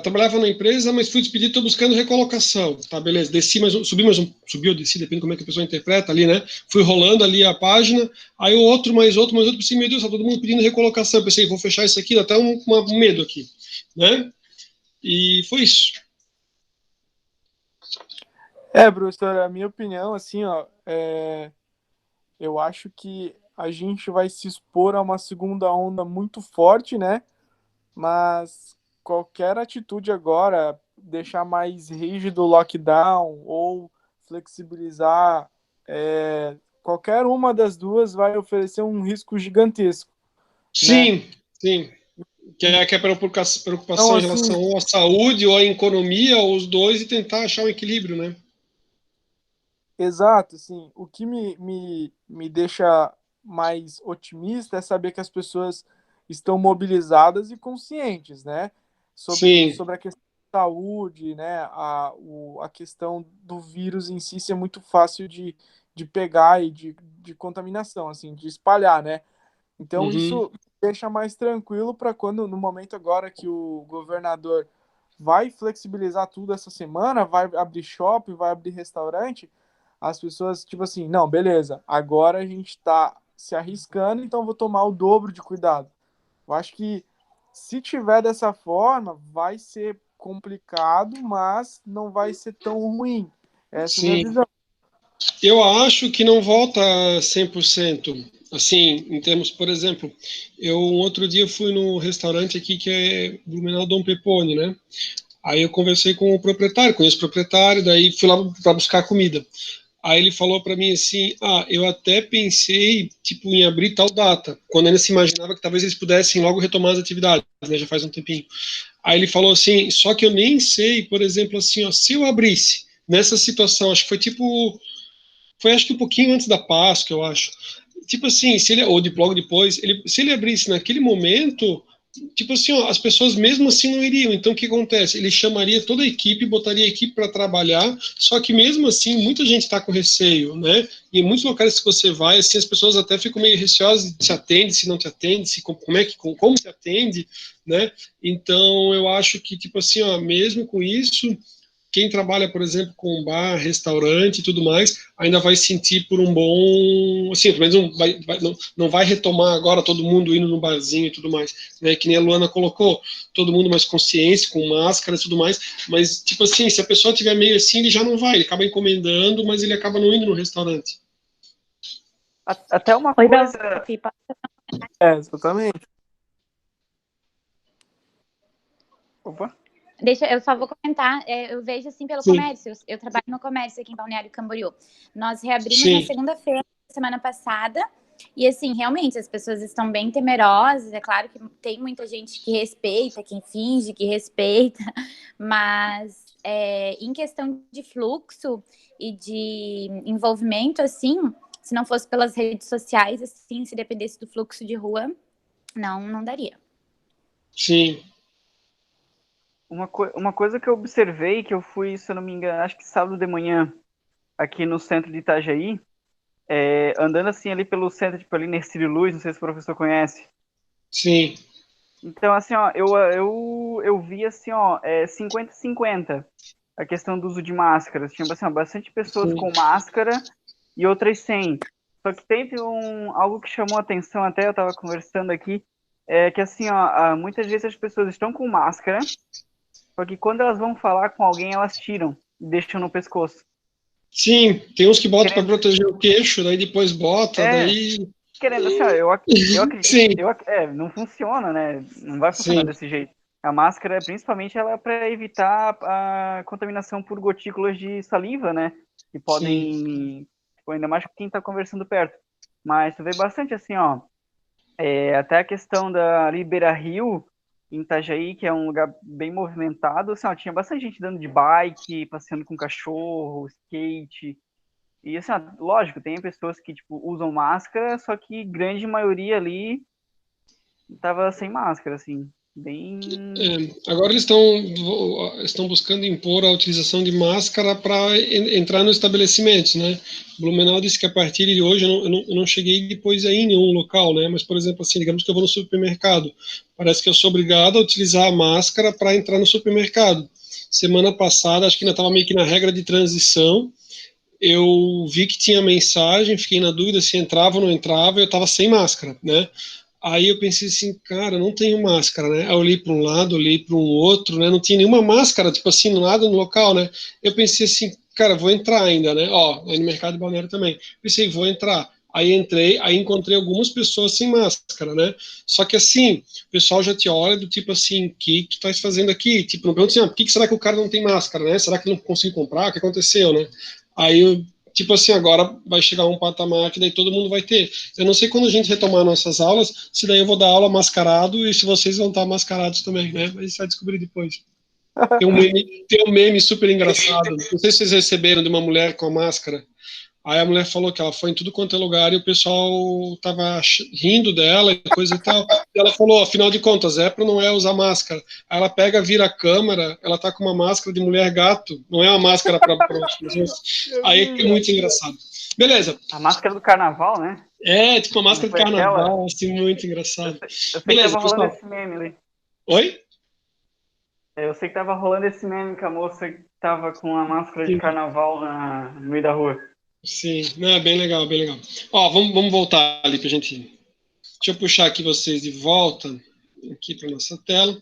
trabalhava na empresa, mas fui despedido, estou buscando recolocação. Tá, beleza, desci subi ou desci, depende de como é que a pessoa interpreta ali, né? Fui rolando ali a página, aí mais outro, pensei, meu Deus, tá todo mundo pedindo recolocação. Eu pensei, vou fechar isso aqui, dá até um medo aqui, né? E foi isso. Professor, a minha opinião, assim, ó, eu acho que a gente vai se expor a uma segunda onda muito forte, né? Mas qualquer atitude agora, deixar mais rígido o lockdown ou flexibilizar, qualquer uma das duas vai oferecer um risco gigantesco, né? Sim, sim. Que é a Então, preocupação em assim, relação à saúde ou à economia, ou os dois, e tentar achar um equilíbrio, né? exato, assim, o que me deixa mais otimista é saber que as pessoas estão mobilizadas e conscientes, né? Sim. Sobre a questão da saúde, né? A questão do vírus em si ser muito fácil de pegar e de contaminação, assim, de espalhar, né? Então Uhum. isso deixa mais tranquilo para quando, no momento agora que o governador vai flexibilizar tudo essa semana, vai abrir shopping, vai abrir restaurante, as pessoas, tipo assim, não, beleza, agora a gente está se arriscando, então vou tomar o dobro de cuidado. Eu acho que se tiver dessa forma, vai ser complicado, mas não vai ser tão ruim. Essa é a minha Sim. visão. Eu acho que não volta a 100%. Assim, em termos, por exemplo, um outro dia fui no restaurante aqui que é Blumenau Dom Pepone, né? Aí eu conversei com o proprietário, conheço o proprietário, daí fui lá para buscar comida. Aí ele falou para mim assim, eu até pensei, tipo, em abrir tal data, quando ainda se imaginava que talvez eles pudessem logo retomar as atividades, né, já faz um tempinho. Aí ele falou assim, só que eu nem sei, por exemplo, assim, ó, se eu abrisse nessa situação, acho que foi tipo, foi acho que um pouquinho antes da Páscoa, eu acho. Tipo assim, se ele, ou logo depois, se ele abrisse naquele momento, tipo assim, ó, as pessoas mesmo assim não iriam. Então o que acontece? Ele chamaria toda a equipe, botaria a equipe para trabalhar, só que mesmo assim muita gente está com receio, né? E em muitos locais que você vai, assim, as pessoas até ficam meio receosas de se atende, se não te atende, se como é que como se atende, né? Então eu acho que tipo assim, ó, mesmo com isso, quem trabalha, por exemplo, com bar, restaurante e tudo mais, ainda vai sentir por um bom, assim, pelo menos não vai retomar agora todo mundo indo no barzinho e tudo mais, né, que nem a Luana colocou, todo mundo mais consciência, com máscara e tudo mais, mas, tipo assim, se a pessoa tiver meio assim, ele já não vai, ele acaba encomendando, mas ele acaba não indo no restaurante. Até uma Oi, coisa... Belfi, Exatamente. Opa. deixa, eu só vou comentar, eu vejo assim pelo Sim. comércio, eu trabalho no comércio aqui em Balneário Camboriú. Nós reabrimos na segunda-feira, semana passada, e assim, realmente, as pessoas estão bem temerosas, é claro que tem muita gente que respeita, quem finge que respeita, mas em questão de fluxo e de envolvimento, assim, se não fosse pelas redes sociais, assim, se dependesse do fluxo de rua, não daria. Sim. Uma coisa que eu observei, que eu fui, se eu não me engano, acho que sábado de manhã, aqui no centro de Itajaí, andando assim ali pelo centro, tipo ali na Ercílio Luz, não sei se o professor conhece. Sim. Então, assim, ó, eu vi assim, ó, 50-50 a questão do uso de máscaras. Tinha assim, ó, bastante pessoas Sim. com máscara e outras sem. Só que teve algo que chamou a atenção, até eu estava conversando aqui, que assim, ó, muitas vezes as pessoas estão com máscara, só que quando elas vão falar com alguém, elas tiram e deixam no pescoço. Sim, tem uns que botam para Querendo, proteger o queixo, daí depois bota, daí... querendo assim, ó, eu acredito, Sim, não funciona, né? Não vai funcionar sim, desse jeito. A máscara, principalmente, ela é para evitar a contaminação por gotículas de saliva, né? Que sim. podem, tipo, ainda mais com quem está conversando perto. Mas tu vê bastante assim, ó, até a questão da Beira-Rio, em Itajaí, que é um lugar bem movimentado, assim, ó, tinha bastante gente dando de bike, passeando com cachorro, skate. E assim, ó, lógico, tem pessoas que tipo, usam máscara, só que grande maioria ali tava sem máscara, assim. Bem. Agora eles estão buscando impor a utilização de máscara para entrar nos estabelecimentos, né? Blumenau disse que a partir de hoje, eu não cheguei depois aí em nenhum local, né? Mas, por exemplo, assim, digamos que eu vou no supermercado, parece que eu sou obrigado a utilizar a máscara para entrar no supermercado. Semana passada, acho que ainda estava meio que na regra de transição, eu vi que tinha mensagem, fiquei na dúvida se entrava ou não entrava, eu estava sem máscara, né? Aí eu pensei assim, cara, não tenho máscara, né? Aí eu olhei para um lado, olhei para um outro, né? Não tinha nenhuma máscara, tipo assim, nada no local, né? Eu pensei assim, cara, vou entrar ainda, né? Ó, aí no mercado de balneário também. Pensei, vou entrar. Aí entrei, aí encontrei algumas pessoas sem máscara, né? Só que assim, o pessoal já te olha do tipo assim, o que tu estás fazendo aqui? Tipo, não pergunta assim, por que será que o cara não tem máscara, né? Será que ele não conseguiu comprar? O que aconteceu, né? Aí eu, tipo assim, agora vai chegar um patamar que daí todo mundo vai ter. Eu não sei quando a gente retomar nossas aulas, se daí eu vou dar aula mascarado e se vocês vão estar mascarados também, né? Mas a gente vai descobrir depois. Tem um meme super engraçado. Não sei se vocês receberam de uma mulher com a máscara. Aí a mulher falou que ela foi em tudo quanto é lugar e o pessoal tava rindo dela e coisa e tal. E ela falou, afinal de contas, não é usar máscara. Aí ela pega, vira a câmera, ela tá com uma máscara de mulher gato, não é uma máscara para Aí é muito engraçado. Beleza. A máscara do carnaval, né? Tipo uma máscara de carnaval, assim, muito engraçado. Eu sei que Beleza, tava rolando pessoal. esse meme ali. Oi? Eu sei que tava rolando esse meme que a moça tava com a máscara de Sim. carnaval no meio da rua. Sim, não, é bem legal, bem legal. Ó, vamos voltar ali pra gente. Deixa eu puxar aqui vocês de volta, aqui para nossa tela.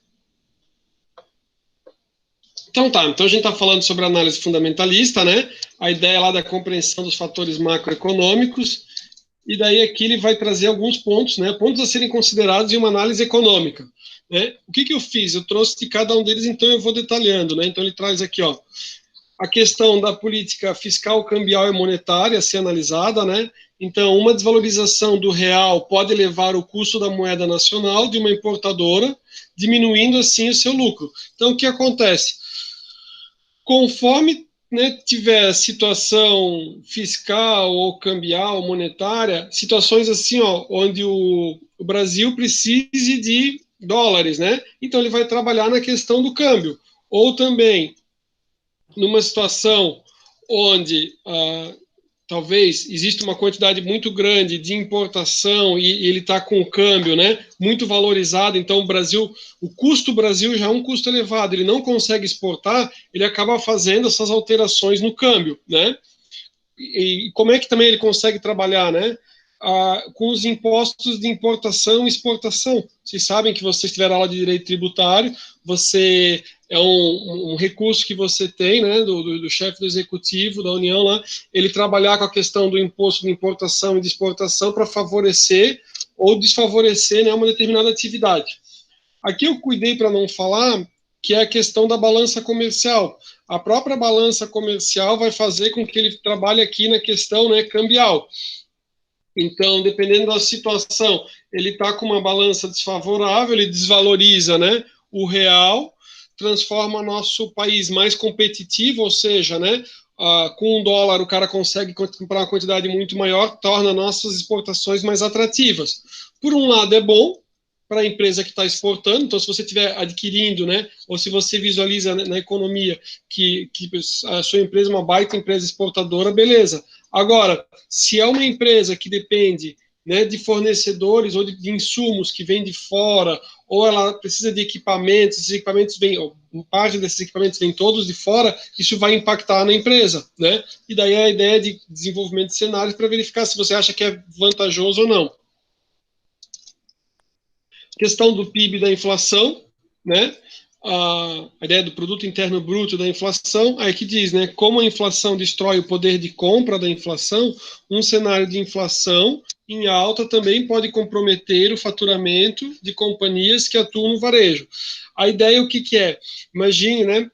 Então tá, então a gente está falando sobre a análise fundamentalista, né? A ideia lá da compreensão dos fatores macroeconômicos, e daí aqui ele vai trazer alguns pontos, né? Pontos a serem considerados em uma análise econômica. Né? O que eu fiz? Eu trouxe de cada um deles, então eu vou detalhando, né? Então ele traz aqui, ó, a questão da política fiscal, cambial e monetária a ser analisada, né? Então, uma desvalorização do real pode elevar o custo da moeda nacional de uma importadora, diminuindo assim o seu lucro. Então, o que acontece? Conforme, né, tiver situação fiscal ou cambial, monetária, situações assim, ó, onde o Brasil precise de dólares, né? Então, ele vai trabalhar na questão do câmbio. Ou também, numa situação onde talvez exista uma quantidade muito grande de importação e ele está com o câmbio, né, muito valorizado, então o custo do Brasil já é um custo elevado, ele não consegue exportar, ele acaba fazendo essas alterações no câmbio, né? E como é que também ele consegue trabalhar, né? Com os impostos de importação e exportação. Vocês sabem que vocês tiveram aula de direito tributário, você é um recurso que você tem, né, do chefe do executivo da União lá, ele trabalhar com a questão do imposto de importação e de exportação para favorecer ou desfavorecer, né, uma determinada atividade. Aqui eu cuidei para não falar que é a questão da balança comercial. A própria balança comercial vai fazer com que ele trabalhe aqui na questão, né, cambial. Então, dependendo da situação, ele está com uma balança desfavorável, ele desvaloriza, né, o real, transforma nosso país mais competitivo, ou seja, né, com $1 o cara consegue comprar uma quantidade muito maior, torna nossas exportações mais atrativas. Por um lado é bom para a empresa que está exportando, então se você estiver adquirindo, né, ou se você visualiza na economia que a sua empresa é uma baita empresa exportadora, beleza. Agora, se é uma empresa que depende, né, de fornecedores ou de insumos que vêm de fora, ou ela precisa de equipamentos, esses equipamentos vêm, parte desses equipamentos vêm todos de fora, isso vai impactar na empresa, né? E daí a ideia de desenvolvimento de cenários para verificar se você acha que é vantajoso ou não. Questão do PIB da inflação, né? A ideia do produto interno bruto da inflação, aí que diz, né, como a inflação destrói o poder de compra da inflação, um cenário de inflação em alta também pode comprometer o faturamento de companhias que atuam no varejo. A ideia o que é? Imagine, né,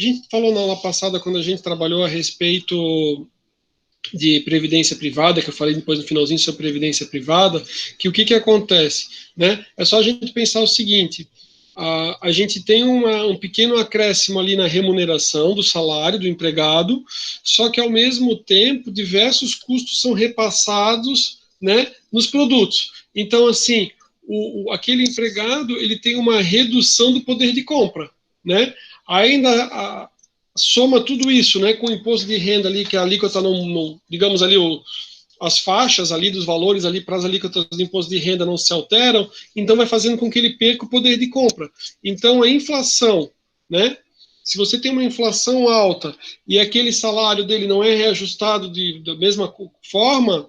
a gente falou na aula passada, quando a gente trabalhou a respeito de previdência privada, que eu falei depois no finalzinho sobre previdência privada, que o que acontece, né? É só a gente pensar o seguinte, a gente tem um pequeno acréscimo ali na remuneração do salário do empregado, só que ao mesmo tempo diversos custos são repassados, né, nos produtos. Então, assim, aquele empregado ele tem uma redução do poder de compra, né? Ainda soma tudo isso, né, com o imposto de renda ali, que a alíquota digamos ali, as faixas ali dos valores ali para as alíquotas do imposto de renda não se alteram, então vai fazendo com que ele perca o poder de compra. Então a inflação, né, se você tem uma inflação alta e aquele salário dele não é reajustado da mesma forma,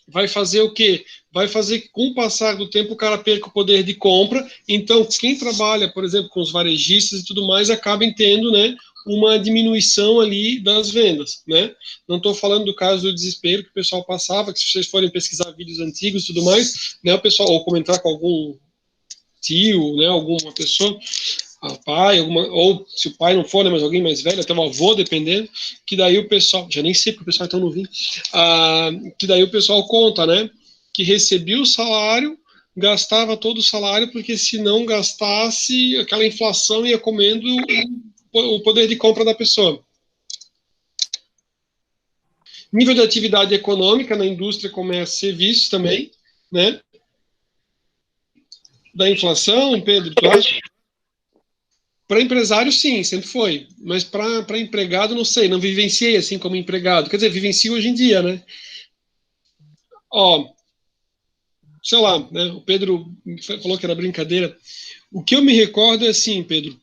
vai fazer o quê? Vai fazer que, com o passar do tempo, o cara perca o poder de compra. Então, quem trabalha, por exemplo, com os varejistas e tudo mais, acabem tendo, né, uma diminuição ali das vendas, né? Não estou falando do caso do desespero que o pessoal passava, que se vocês forem pesquisar vídeos antigos e tudo mais, né, o pessoal, ou comentar com algum tio, né, alguma pessoa, pai, ou se o pai não for, né, mas alguém mais velho, até o avô, dependendo, que daí o pessoal, já nem sei porque o pessoal é tão novinho, que daí o pessoal conta, né, que recebia o salário, gastava todo o salário, porque se não gastasse, aquela inflação ia comendo o poder de compra da pessoa. Nível de atividade econômica na indústria, comércio e serviços também, né? Da inflação, Pedro, tu acha? Para empresário, sim, sempre foi. Mas para empregado, não sei, não vivenciei assim como empregado. Quer dizer, vivencio hoje em dia, né? Ó, sei lá, né? O Pedro falou que era brincadeira. O que eu me recordo é assim, Pedro,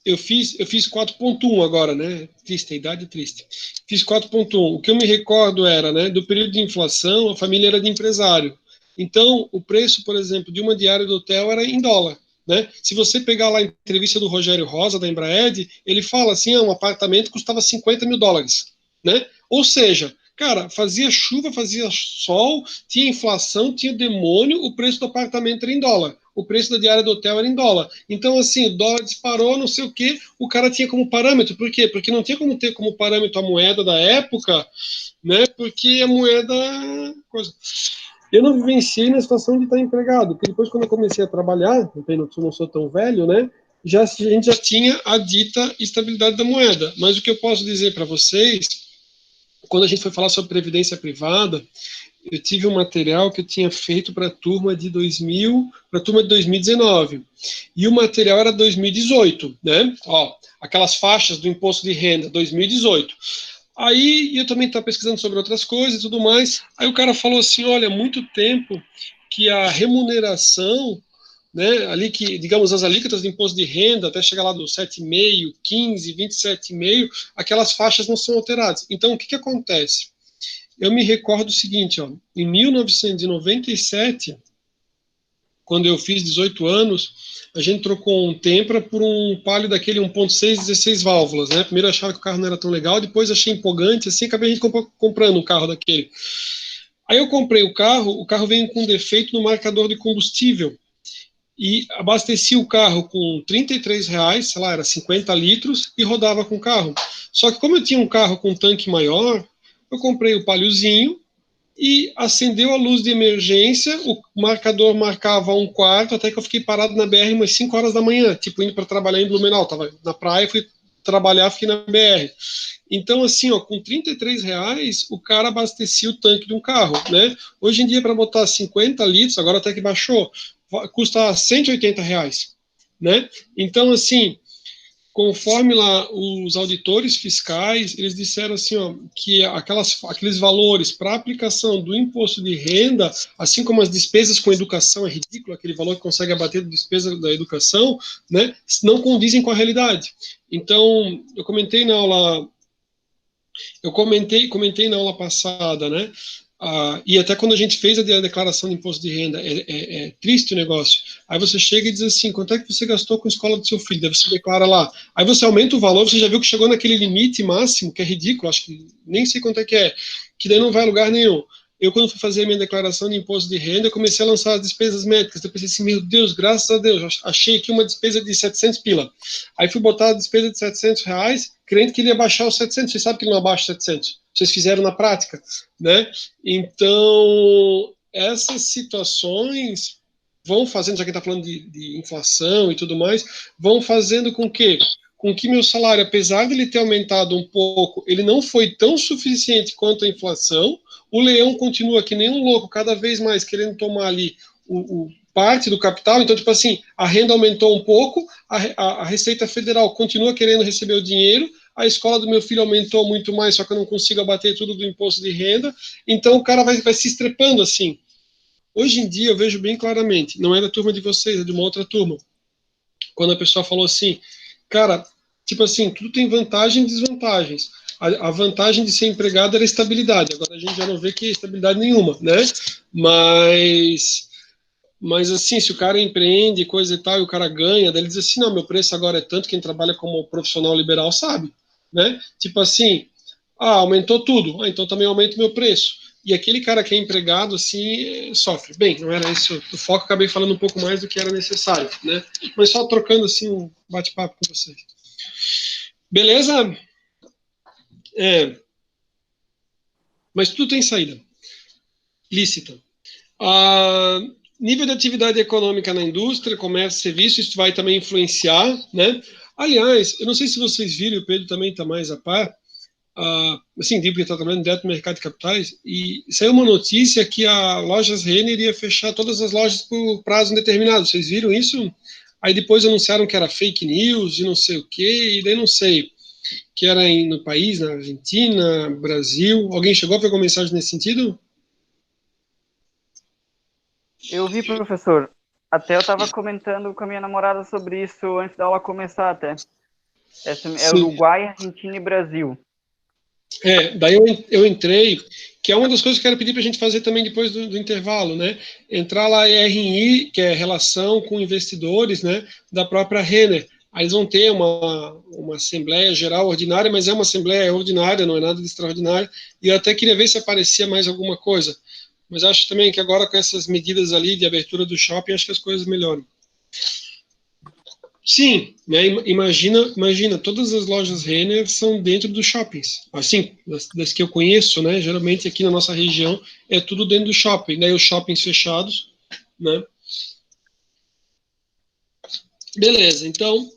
eu fiz 4.1 agora, né? Triste, a idade é triste. Fiz 4.1. O que eu me recordo era, né, do período de inflação, a família era de empresário. Então, o preço, por exemplo, de uma diária do hotel era em dólar, né? Se você pegar lá a entrevista do Rogério Rosa, da Embraed, ele fala assim, um apartamento custava $50 mil, né? Ou seja, cara, fazia chuva, fazia sol, tinha inflação, tinha demônio, o preço do apartamento era em dólar. o preço da diária do hotel era em dólar. Então, assim, o dólar disparou, não sei o quê, o cara tinha como parâmetro. Por quê? Porque não tinha como ter como parâmetro a moeda da época, né? Porque a moeda... Eu não vivenciei na situação de estar empregado, porque depois, quando eu comecei a trabalhar, não sou tão velho, né? A gente já tinha a dita estabilidade da moeda. Mas o que eu posso dizer para vocês, quando a gente foi falar sobre previdência privada, eu tive um material que eu tinha feito para a turma de 2019. E o material era 2018, né? Ó, aquelas faixas do imposto de renda, 2018. Aí eu também estava pesquisando sobre outras coisas e tudo mais. Aí o cara falou assim: olha, há muito tempo que a remuneração, né, ali que, digamos, as alíquotas de imposto de renda, até chegar lá do 7,5, 15, 27,5, aquelas faixas não são alteradas. Então, o que acontece? Eu me recordo o seguinte, ó, em 1997, quando eu fiz 18 anos, a gente trocou um Tempra por um Palio daquele 1.6, 16 válvulas, né? Primeiro eu achava que o carro não era tão legal, depois achei empolgante, assim, acabei a gente comprando um carro daquele. Aí eu comprei o carro veio com defeito no marcador de combustível, e abasteci o carro com R$33, sei lá, era 50 litros, e rodava com o carro. Só que como eu tinha um carro com tanque maior, eu comprei o Paliozinho, e acendeu a luz de emergência, o marcador marcava 1/4, até que eu fiquei parado na BR umas 5 horas da manhã, tipo, indo para trabalhar em Blumenau, tava na praia, fui trabalhar, fiquei na BR. Então, assim, ó, com R$33, o cara abastecia o tanque de um carro, né? Hoje em dia, para botar 50 litros, agora até que baixou, custa R$180, né? Então, assim, conforme lá os auditores fiscais, eles disseram assim, ó, que aqueles valores para aplicação do imposto de renda, assim como as despesas com educação, é ridículo aquele valor que consegue abater da despesa da educação, né, não condizem com a realidade. Então, eu comentei na aula passada, né, e até quando a gente fez a declaração de imposto de renda, é triste o negócio. Aí você chega e diz assim, quanto é que você gastou com a escola do seu filho? Daí você declara lá. Aí você aumenta o valor, você já viu que chegou naquele limite máximo, que é ridículo, acho que nem sei quanto é, que daí não vai a lugar nenhum. Eu, quando fui fazer a minha declaração de imposto de renda, eu comecei a lançar as despesas médicas. Eu pensei assim, meu Deus, graças a Deus, achei aqui uma despesa de 700 pila. Aí fui botar a despesa de R$700, crente que ele ia baixar os 700. Vocês sabem que ele não abaixa 700. Vocês fizeram na prática, né? Então, essas situações vão fazendo, já que está falando de inflação e tudo mais, vão fazendo com que meu salário, apesar de ele ter aumentado um pouco, ele não foi tão suficiente quanto a inflação. O leão continua que nem um louco, cada vez mais querendo tomar ali parte do capital. Então, tipo assim, a renda aumentou um pouco, a Receita Federal continua querendo receber o dinheiro, a escola do meu filho aumentou muito mais, só que eu não consigo abater tudo do imposto de renda. Então, o cara vai se estrepando assim. Hoje em dia, eu vejo bem claramente, não é da turma de vocês, é de uma outra turma. Quando a pessoa falou assim, cara, tipo assim, tudo tem vantagens e desvantagens. A vantagem de ser empregado era a estabilidade. Agora a gente já não vê que é estabilidade nenhuma, né? Mas assim, se o cara empreende, coisa e tal, e o cara ganha, daí ele diz assim, não, meu preço agora é tanto, quem trabalha como profissional liberal sabe, né? Tipo assim, aumentou tudo, então também aumenta o meu preço. E aquele cara que é empregado, assim, sofre. Bem, não era isso o foco, acabei falando um pouco mais do que era necessário, né? Mas só trocando, assim, um bate-papo com vocês. Beleza? Mas tudo tem saída lícita. Nível de atividade econômica na indústria, comércio, serviço, isso vai também influenciar, né? Aliás, eu não sei se vocês viram, o Pedro também está mais a par, assim, porque está trabalhando direto no mercado de capitais, e saiu uma notícia que a Lojas Renner iria fechar todas as lojas por prazo indeterminado. Vocês viram isso? Aí depois anunciaram que era fake news e não sei o quê, e daí não sei, que era no país, na Argentina, Brasil. Alguém chegou a ver alguma mensagem nesse sentido? Eu vi, professor. Até eu estava comentando com a minha namorada sobre isso antes da aula começar, até. Essa é Uruguai, Argentina e Brasil. Daí eu entrei, que é uma das coisas que eu quero pedir para a gente fazer também depois do intervalo, né? Entrar lá em RI, que é Relação com Investidores, né? Da própria Renner. Aí eles vão ter uma Assembleia Geral Ordinária, mas é uma Assembleia ordinária, não é nada de extraordinário. E eu até queria ver se aparecia mais alguma coisa. Mas acho também que agora com essas medidas ali de abertura do shopping, acho que as coisas melhoram. Sim, né? Imagina, todas as lojas Renner são dentro dos shoppings. Assim, das que eu conheço, né? Geralmente aqui na nossa região é tudo dentro do shopping. Daí os shoppings fechados, né? Beleza, então,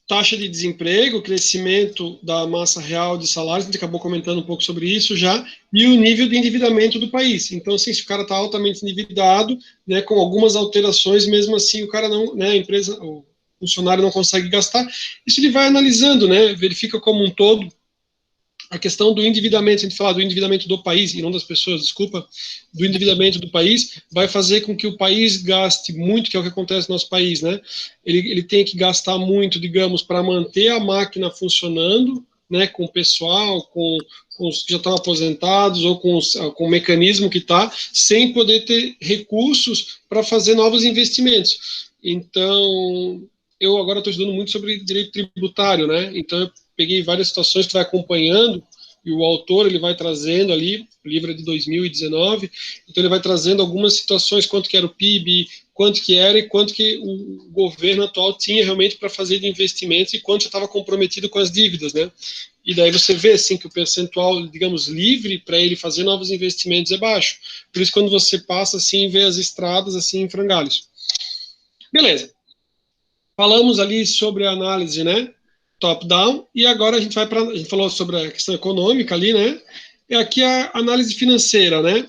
taxa de desemprego, crescimento da massa real de salários, a gente acabou comentando um pouco sobre isso já, e o nível de endividamento do país. Então, assim, se o cara está altamente endividado, né, com algumas alterações, mesmo assim o cara não, né, a empresa, o funcionário não consegue gastar, isso ele vai analisando, né, verifica como um todo a questão do endividamento, a gente fala do endividamento do país, e não das pessoas, desculpa, do endividamento do país, vai fazer com que o país gaste muito, que é o que acontece no nosso país, né? Ele tem que gastar muito, digamos, para manter a máquina funcionando, né, com o pessoal, com os que já estão aposentados, ou com o mecanismo que está, sem poder ter recursos para fazer novos investimentos. Então, eu agora estou estudando muito sobre direito tributário, né? Então, eu peguei várias situações que vai acompanhando, e o autor ele vai trazendo ali, o livro é de 2019, então ele vai trazendo algumas situações, quanto que era o PIB, quanto que era e quanto que o governo atual tinha realmente para fazer de investimentos e quanto já estava comprometido com as dívidas, né? E daí você vê, assim, que o percentual, digamos, livre para ele fazer novos investimentos é baixo. Por isso, quando você passa, assim, vê as estradas, assim, em frangalhos. Beleza. Falamos ali sobre a análise, né? Top-down, e agora a gente falou sobre a questão econômica ali, né? E aqui a análise financeira, né?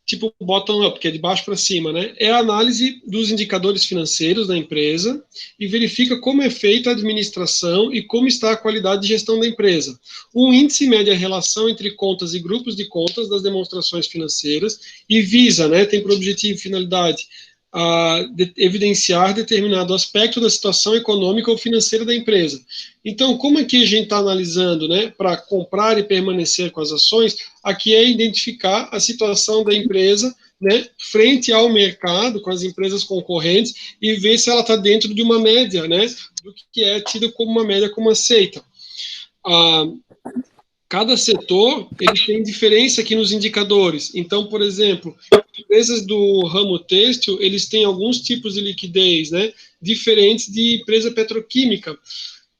Tipo bottom-up, que é de baixo para cima, né? É a análise dos indicadores financeiros da empresa e verifica como é feita a administração e como está a qualidade de gestão da empresa. O índice mede a relação entre contas e grupos de contas das demonstrações financeiras e visa, né? Tem por objetivo e finalidade evidenciar determinado aspecto da situação econômica ou financeira da empresa. Então, como aqui a gente está analisando, né, para comprar e permanecer com as ações, aqui é identificar a situação da empresa, né, frente ao mercado, com as empresas concorrentes, e ver se ela está dentro de uma média, né, do que é tido como uma média como aceita. Cada setor ele tem diferença aqui nos indicadores. Então, por exemplo, empresas do ramo têxtil, eles têm alguns tipos de liquidez, né, diferentes de empresa petroquímica.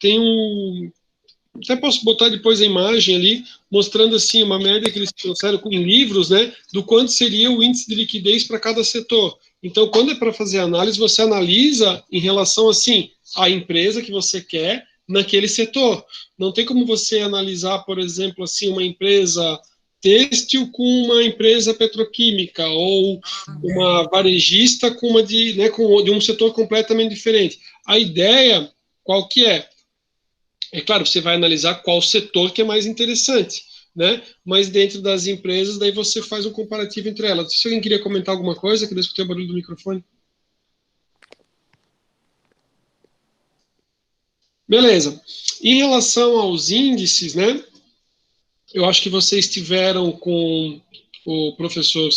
Tem até posso botar depois a imagem ali, mostrando assim uma média que eles trouxeram em livros, né, do quanto seria o índice de liquidez para cada setor. Então, quando é para fazer análise, você analisa em relação assim à empresa que você quer naquele setor. Não tem como você analisar, por exemplo, assim uma empresa têxtil com uma empresa petroquímica ou uma varejista com uma de um setor completamente diferente. A ideia qual que é? É claro, você vai analisar qual setor que é mais interessante, né? Mas dentro das empresas, daí você faz um comparativo entre elas. Se alguém queria comentar alguma coisa, que eu escutei o barulho do microfone. Beleza. Em relação aos índices, né? Eu acho que vocês tiveram com o professor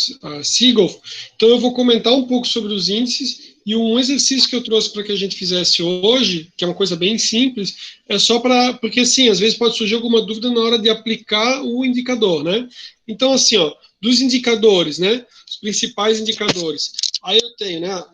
Seagold, então eu vou comentar um pouco sobre os índices, e um exercício que eu trouxe para que a gente fizesse hoje, que é uma coisa bem simples, é só porque assim, às vezes pode surgir alguma dúvida na hora de aplicar o indicador, né? Então, assim, ó, dos indicadores, né, os principais indicadores, aí eu tenho, né,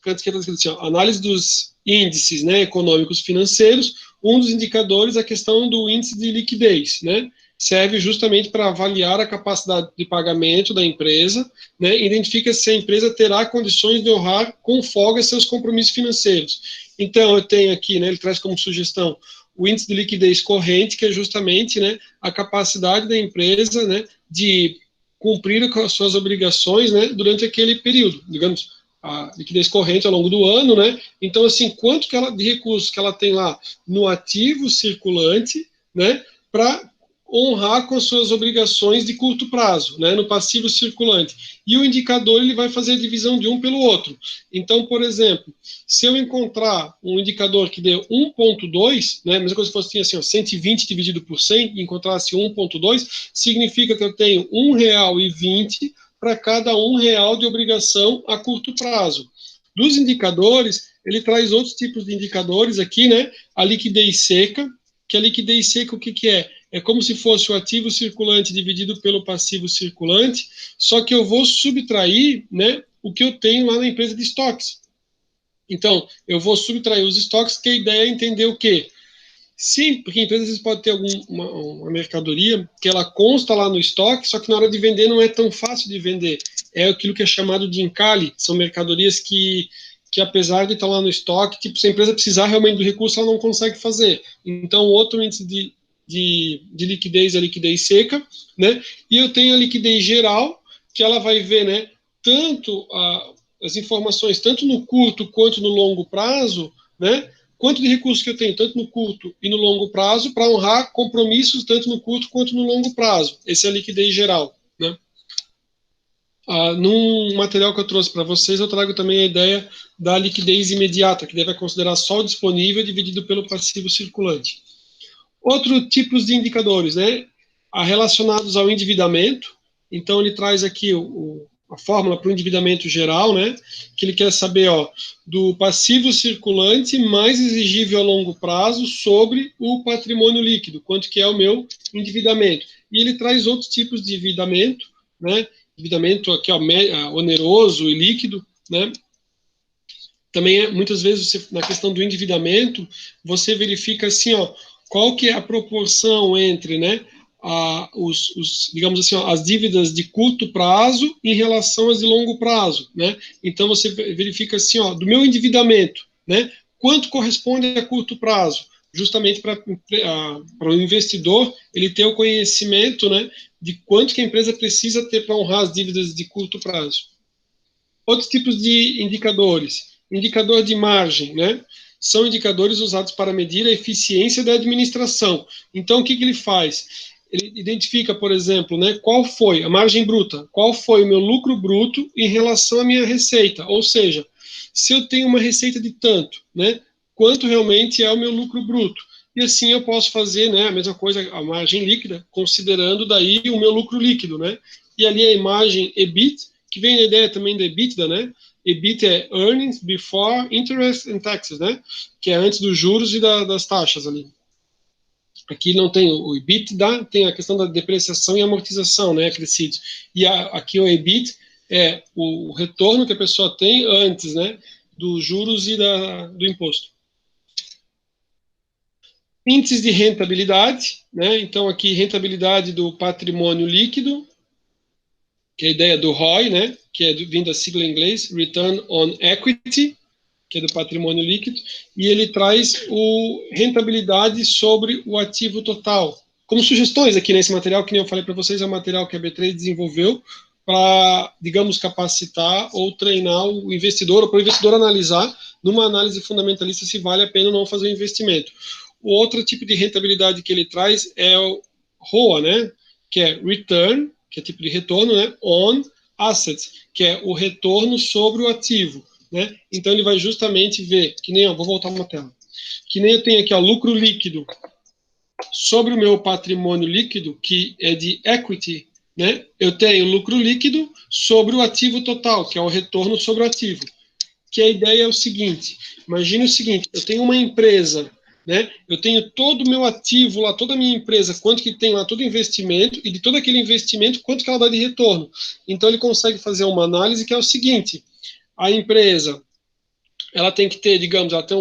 canto esquerdo, assim, ó, análise dos índices, né, econômicos financeiros, um dos indicadores é a questão do índice de liquidez, né, serve justamente para avaliar a capacidade de pagamento da empresa, né, identifica se a empresa terá condições de honrar com folga seus compromissos financeiros. Então, eu tenho aqui, né, ele traz como sugestão o índice de liquidez corrente, que é justamente, né, a capacidade da empresa, né, de cumprir com as suas obrigações, né, durante aquele período, digamos, a liquidez corrente ao longo do ano, né, então, assim, quanto que ela, de recursos que ela tem lá no ativo circulante, né, para honrar com as suas obrigações de curto prazo, né, no passivo circulante. E o indicador ele vai fazer a divisão de um pelo outro. Então, por exemplo, se eu encontrar um indicador que dê 1.2, né, a mesma coisa se fosse assim, ó, 120 dividido por 100, e encontrasse 1.2, significa que eu tenho R$1,20 para cada R$1 de obrigação a curto prazo. Dos indicadores, ele traz outros tipos de indicadores aqui, né, a liquidez seca, que a liquidez seca o que é? é como se fosse o ativo circulante dividido pelo passivo circulante, só que eu vou subtrair, né, o que eu tenho lá na empresa de estoques. Então, eu vou subtrair os estoques, que a ideia é entender o quê? Sim, porque a empresa às vezes pode ter uma mercadoria que ela consta lá no estoque, só que na hora de vender não é tão fácil de vender. É aquilo que é chamado de encalhe, são mercadorias que apesar de estar lá no estoque, tipo, se a empresa precisar realmente do recurso, ela não consegue fazer. Então, outro índice de liquidez é a liquidez seca, né? E eu tenho a liquidez geral, que ela vai ver, né, tanto as informações, tanto no curto quanto no longo prazo, né? Quanto de recursos que eu tenho, tanto no curto e no longo prazo, para honrar compromissos tanto no curto quanto no longo prazo. Essa é a liquidez geral, né? Num material que eu trouxe para vocês, eu trago também a ideia da liquidez imediata, que deve considerar só o disponível dividido pelo passivo circulante. Outros tipos de indicadores, né, relacionados ao endividamento. Então, ele traz aqui a fórmula para o endividamento geral, né, que ele quer saber, ó, do passivo circulante mais exigível a longo prazo sobre o patrimônio líquido, quanto que é o meu endividamento. E ele traz outros tipos de endividamento, né, endividamento aqui, ó, oneroso e líquido, né. Também, muitas vezes, você, na questão do endividamento, você verifica assim, ó, qual que é a proporção entre, né, digamos assim, ó, as dívidas de curto prazo em relação às de longo prazo, né? Então, você verifica assim, ó, do meu endividamento, né, quanto corresponde a curto prazo, justamente para o investidor ele ter o conhecimento, né, de quanto que a empresa precisa ter para honrar as dívidas de curto prazo. Outros tipos de indicadores. Indicador de margem, né? São indicadores usados para medir a eficiência da administração. Então, o que ele faz? Ele identifica, por exemplo, né, qual foi a margem bruta, qual foi o meu lucro bruto em relação à minha receita. Ou seja, se eu tenho uma receita de tanto, né, quanto realmente é o meu lucro bruto. E assim eu posso fazer, né, a mesma coisa, a margem líquida, considerando daí o meu lucro líquido, né? E ali a imagem EBIT, que vem a ideia também da EBITDA, né? EBIT é Earnings Before Interest and Taxes, né? Que é antes dos juros e das taxas ali. Aqui não tem o EBITDA, tem a questão da depreciação e amortização, né? Acrescidos. E aqui o EBIT é o retorno que a pessoa tem antes, né? Dos juros e do imposto. Índices de rentabilidade, né? Então aqui rentabilidade do patrimônio líquido, que é a ideia do ROI, né, que é vindo da sigla em inglês, Return on Equity, que é do patrimônio líquido, e ele traz rentabilidade sobre o ativo total. Como sugestões aqui nesse material, que nem eu falei para vocês, é um material que a B3 desenvolveu para, digamos, capacitar ou treinar o investidor, ou para o investidor analisar, numa análise fundamentalista, se vale a pena ou não fazer o investimento. O outro tipo de rentabilidade que ele traz é o ROA, né, que é Return, que é tipo de retorno, né, on assets, que é o retorno sobre o ativo, né? Então ele vai justamente ver, que nem, ó, vou voltar uma tela, que nem eu tenho aqui, ó, lucro líquido sobre o meu patrimônio líquido, que é de equity, né? Eu tenho lucro líquido sobre o ativo total, que é o retorno sobre o ativo. Que a ideia é o seguinte, imagine o seguinte, eu tenho uma empresa, né? Eu tenho todo o meu ativo lá, toda a minha empresa, quanto que tem lá, todo investimento, e de todo aquele investimento, quanto que ela dá de retorno. Então, ele consegue fazer uma análise que é o seguinte, a empresa, ela tem que ter, digamos, ela tem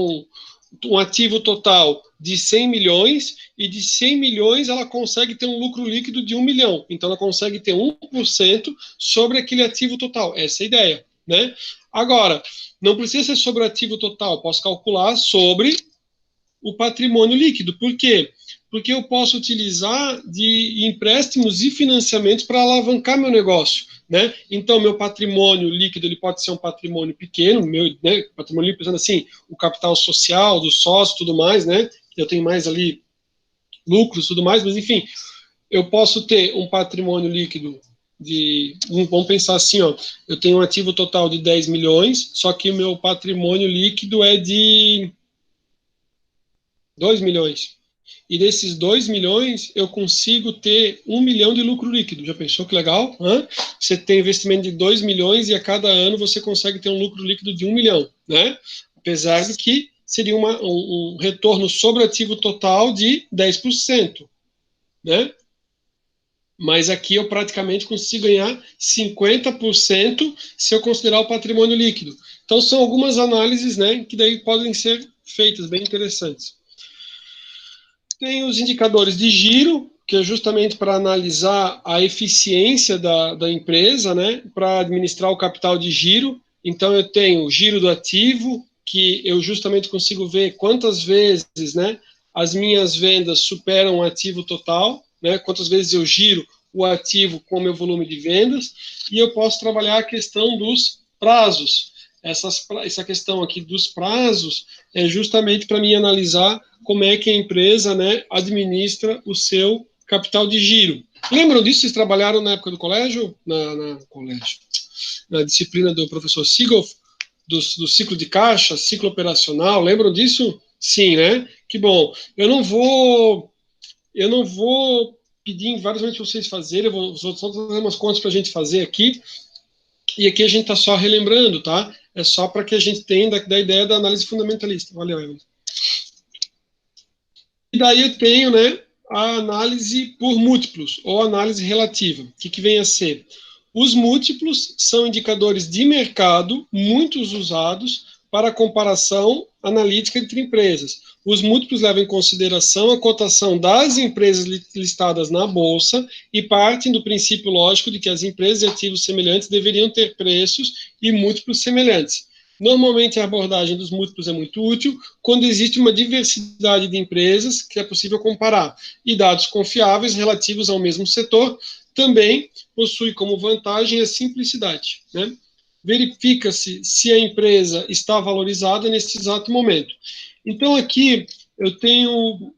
um ativo total de 100 milhões, e de 100 milhões ela consegue ter um lucro líquido de 1 milhão. Então, ela consegue ter 1% sobre aquele ativo total. Essa é a ideia, né? Agora, não precisa ser sobre o ativo total, posso calcular sobre o patrimônio líquido. Por quê? Porque eu posso utilizar de empréstimos e financiamentos para alavancar meu negócio, né? Então, meu patrimônio líquido ele pode ser um patrimônio pequeno, meu, né, patrimônio líquido, pensando assim, o capital social do sócio, tudo mais, né? Eu tenho mais ali lucros, tudo mais, mas enfim, eu posso ter um patrimônio líquido vamos pensar assim, ó, eu tenho um ativo total de 10 milhões, só que o meu patrimônio líquido é de 2 milhões. E desses 2 milhões, eu consigo ter 1 milhão de lucro líquido. Já pensou que legal? Hã? Você tem investimento de 2 milhões e a cada ano você consegue ter um lucro líquido de 1 milhão, né? Apesar de que seria um retorno sobre o ativo total de 10%. né? Mas aqui eu praticamente consigo ganhar 50% se eu considerar o patrimônio líquido. Então, são algumas análises, né, que daí podem ser feitas, bem interessantes. Tem os indicadores de giro, que é justamente para analisar a eficiência da empresa, né, para administrar o capital de giro. Então, eu tenho o giro do ativo, que eu justamente consigo ver quantas vezes, né, as minhas vendas superam o ativo total, né, quantas vezes eu giro o ativo com o meu volume de vendas, e eu posso trabalhar a questão dos prazos. Essa questão aqui dos prazos é justamente para mim analisar como é que a empresa, né, administra o seu capital de giro. Lembram disso? Vocês trabalharam na época do colégio? Na disciplina do professor Seagoff, do ciclo de caixa, ciclo operacional, lembram disso? Sim, né? Que bom. Eu não vou pedir em vários momentos para vocês fazerem, eu vou só trazer umas contas para a gente fazer aqui, e aqui a gente está só relembrando, tá? É só para que a gente tenha da ideia da análise fundamentalista. Valeu, Evan. E daí eu tenho, né, a análise por múltiplos, ou análise relativa. O que vem a ser? Os múltiplos são indicadores de mercado, muitos usados, para comparação analítica entre empresas. Os múltiplos levam em consideração a cotação das empresas listadas na Bolsa e partem do princípio lógico de que as empresas de ativos semelhantes deveriam ter preços e múltiplos semelhantes. Normalmente, a abordagem dos múltiplos é muito útil quando existe uma diversidade de empresas que é possível comparar, e dados confiáveis relativos ao mesmo setor também possui como vantagem a simplicidade, né? Verifica-se se a empresa está valorizada nesse exato momento. Então, aqui eu tenho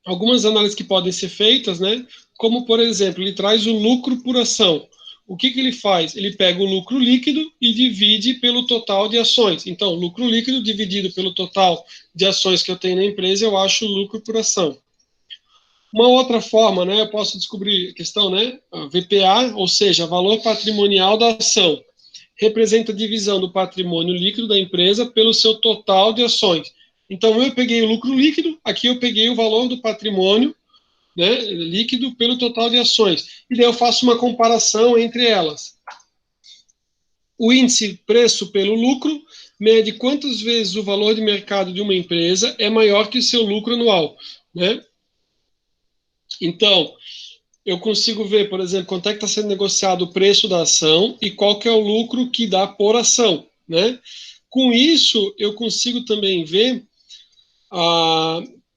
algumas análises que podem ser feitas, né? Como, por exemplo, ele traz o lucro por ação. O que ele faz? Ele pega o lucro líquido e divide pelo total de ações. Então, lucro líquido dividido pelo total de ações que eu tenho na empresa, eu acho o lucro por ação. Uma outra forma, né, eu posso descobrir a questão, né, a VPA, ou seja, valor patrimonial da ação, representa a divisão do patrimônio líquido da empresa pelo seu total de ações. Então, eu peguei o lucro líquido, aqui eu peguei o valor do patrimônio, né, líquido pelo total de ações. E daí eu faço uma comparação entre elas. O índice preço pelo lucro mede quantas vezes o valor de mercado de uma empresa é maior que o seu lucro anual, né? Então, eu consigo ver, por exemplo, quanto é que está sendo negociado o preço da ação e qual que é o lucro que dá por ação, né? Com isso, eu consigo também ver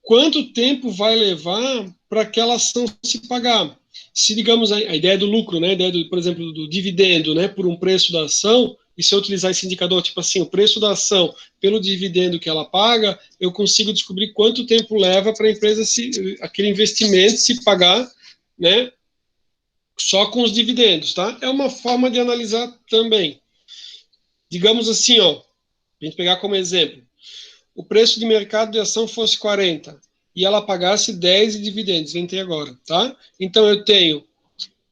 quanto tempo vai levar para aquela ação se pagar. Se, digamos, a ideia do lucro, né, a ideia, por exemplo, do dividendo, né, por um preço da ação, e se eu utilizar esse indicador, tipo assim, o preço da ação pelo dividendo que ela paga, eu consigo descobrir quanto tempo leva para a empresa, aquele investimento se pagar, né, só com os dividendos, tá? É uma forma de analisar também. Digamos assim, ó, a gente pegar como exemplo, o preço de mercado de ação fosse 40 e ela pagasse 10 de dividendos, inventei agora, tá? Então eu tenho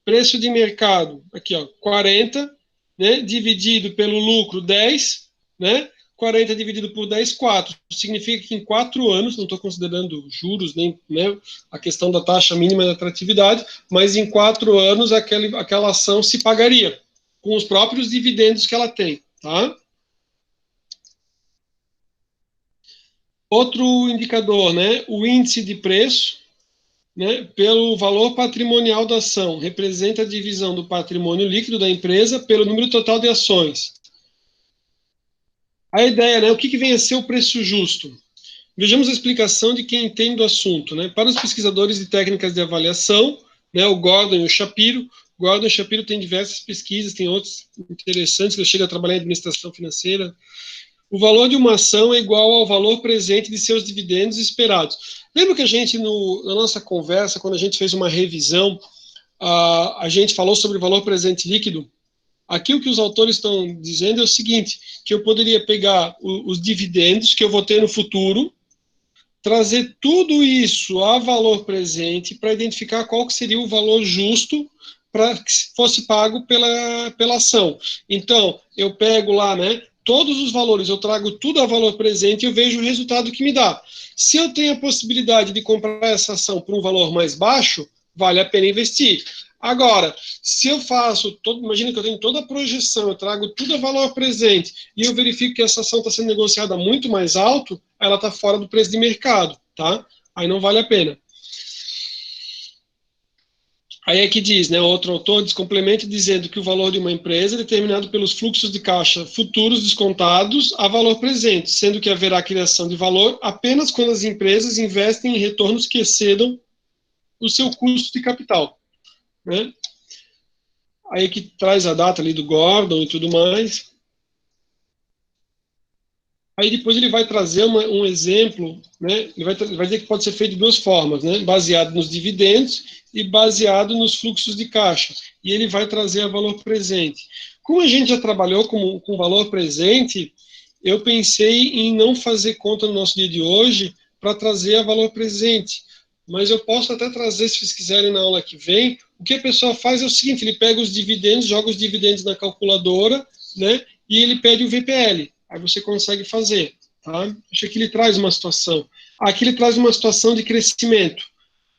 preço de mercado, aqui ó, 40, né, dividido pelo lucro 10, né? 40 dividido por 10, 4. Significa que em 4 anos, não estou considerando juros, nem, né, a questão da taxa mínima de atratividade, mas em 4 anos aquela ação se pagaria com os próprios dividendos que ela tem, tá? Outro indicador, né, o índice de preço, né, pelo valor patrimonial da ação, representa a divisão do patrimônio líquido da empresa pelo número total de ações. A ideia, né, o que vem a ser o preço justo? Vejamos a explicação de quem entende do assunto, né? Para os pesquisadores de técnicas de avaliação, né, o Gordon e o Shapiro. Gordon e Shapiro tem diversas pesquisas, tem outros interessantes, que eu chego a trabalhar em administração financeira. O valor de uma ação é igual ao valor presente de seus dividendos esperados. Lembra que a gente, na nossa conversa, quando a gente fez uma revisão, a gente falou sobre o valor presente líquido? Aqui o que os autores estão dizendo é o seguinte, que eu poderia pegar os dividendos que eu vou ter no futuro, trazer tudo isso a valor presente para identificar qual que seria o valor justo para que fosse pago pela ação. Então, eu pego lá, né, todos os valores, eu trago tudo a valor presente e eu vejo o resultado que me dá. Se eu tenho a possibilidade de comprar essa ação por um valor mais baixo, vale a pena investir. Agora, se eu faço, imagina que eu tenho toda a projeção, eu trago tudo a valor presente e eu verifico que essa ação está sendo negociada muito mais alto, ela está fora do preço de mercado, tá? Aí não vale a pena. Aí é que diz, né, outro autor diz, complementa dizendo que o valor de uma empresa é determinado pelos fluxos de caixa futuros descontados a valor presente, sendo que haverá criação de valor apenas quando as empresas investem em retornos que excedam o seu custo de capital, né? Aí é que traz a data ali do Gordon e tudo mais. Aí depois ele vai trazer um exemplo, né? Ele vai dizer que pode ser feito de duas formas, né? Baseado nos dividendos e baseado nos fluxos de caixa. E ele vai trazer a valor presente. Como a gente já trabalhou com valor presente, eu pensei em não fazer conta no nosso dia de hoje para trazer a valor presente. Mas eu posso até trazer, se vocês quiserem, na aula que vem. O que a pessoa faz é o seguinte, ele pega os dividendos, joga os dividendos na calculadora, né? E ele pede o VPL. Aí você consegue fazer, tá? Acho que ele traz uma situação. Aqui ele traz uma situação de crescimento.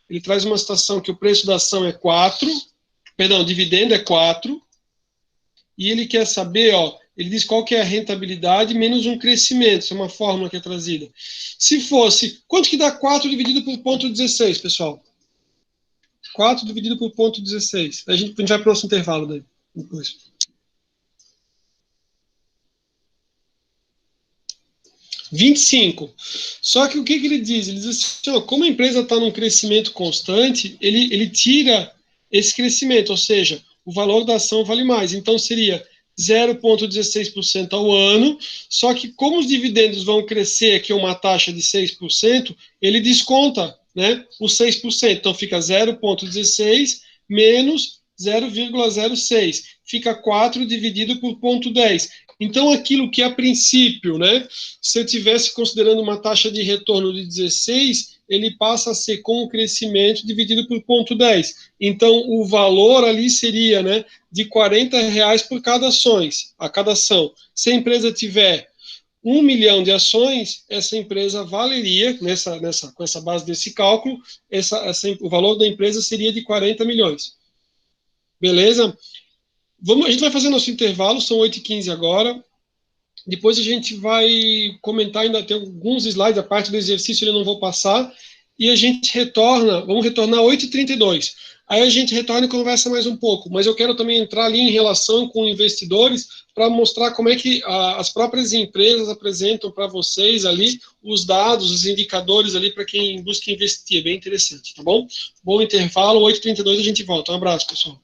Ele traz uma situação que o preço da ação é 4, perdão, o dividendo é 4, e ele quer saber, ó, ele diz qual que é a rentabilidade menos um crescimento, isso é uma fórmula que é trazida. Se fosse, quanto que dá 4 dividido por 0,16, pessoal? 4 dividido por 0,16. A gente vai para o nosso intervalo daí, depois. 25. Só que o que ele diz? Ele diz assim, ó, como a empresa está num crescimento constante, ele tira esse crescimento, ou seja, o valor da ação vale mais. Então seria 0,16% ao ano, só que como os dividendos vão crescer aqui uma taxa de 6%, ele desconta, né, os 6%. Então fica 0,16 menos 0,06. Fica 4 dividido por 0,10. Então, aquilo que a princípio, né, se eu estivesse considerando uma taxa de retorno de 16, ele passa a ser com o crescimento dividido por 0,10. Então, o valor ali seria, né, de R$40 por cada a cada ação. Se a empresa tiver 1 milhão de ações, essa empresa valeria, com essa base desse cálculo, o valor da empresa seria de 40 milhões. Beleza? A gente vai fazer nosso intervalo, são 8h15 agora. Depois a gente vai comentar, ainda tem alguns slides, a parte do exercício eu não vou passar, e a gente vamos retornar 8h32. Aí a gente retorna e conversa mais um pouco, mas eu quero também entrar ali em relação com investidores para mostrar como é que as próprias empresas apresentam para vocês ali os dados, os indicadores ali para quem busca investir, é bem interessante, tá bom? Bom intervalo, 8h32 a gente volta. Um abraço, pessoal.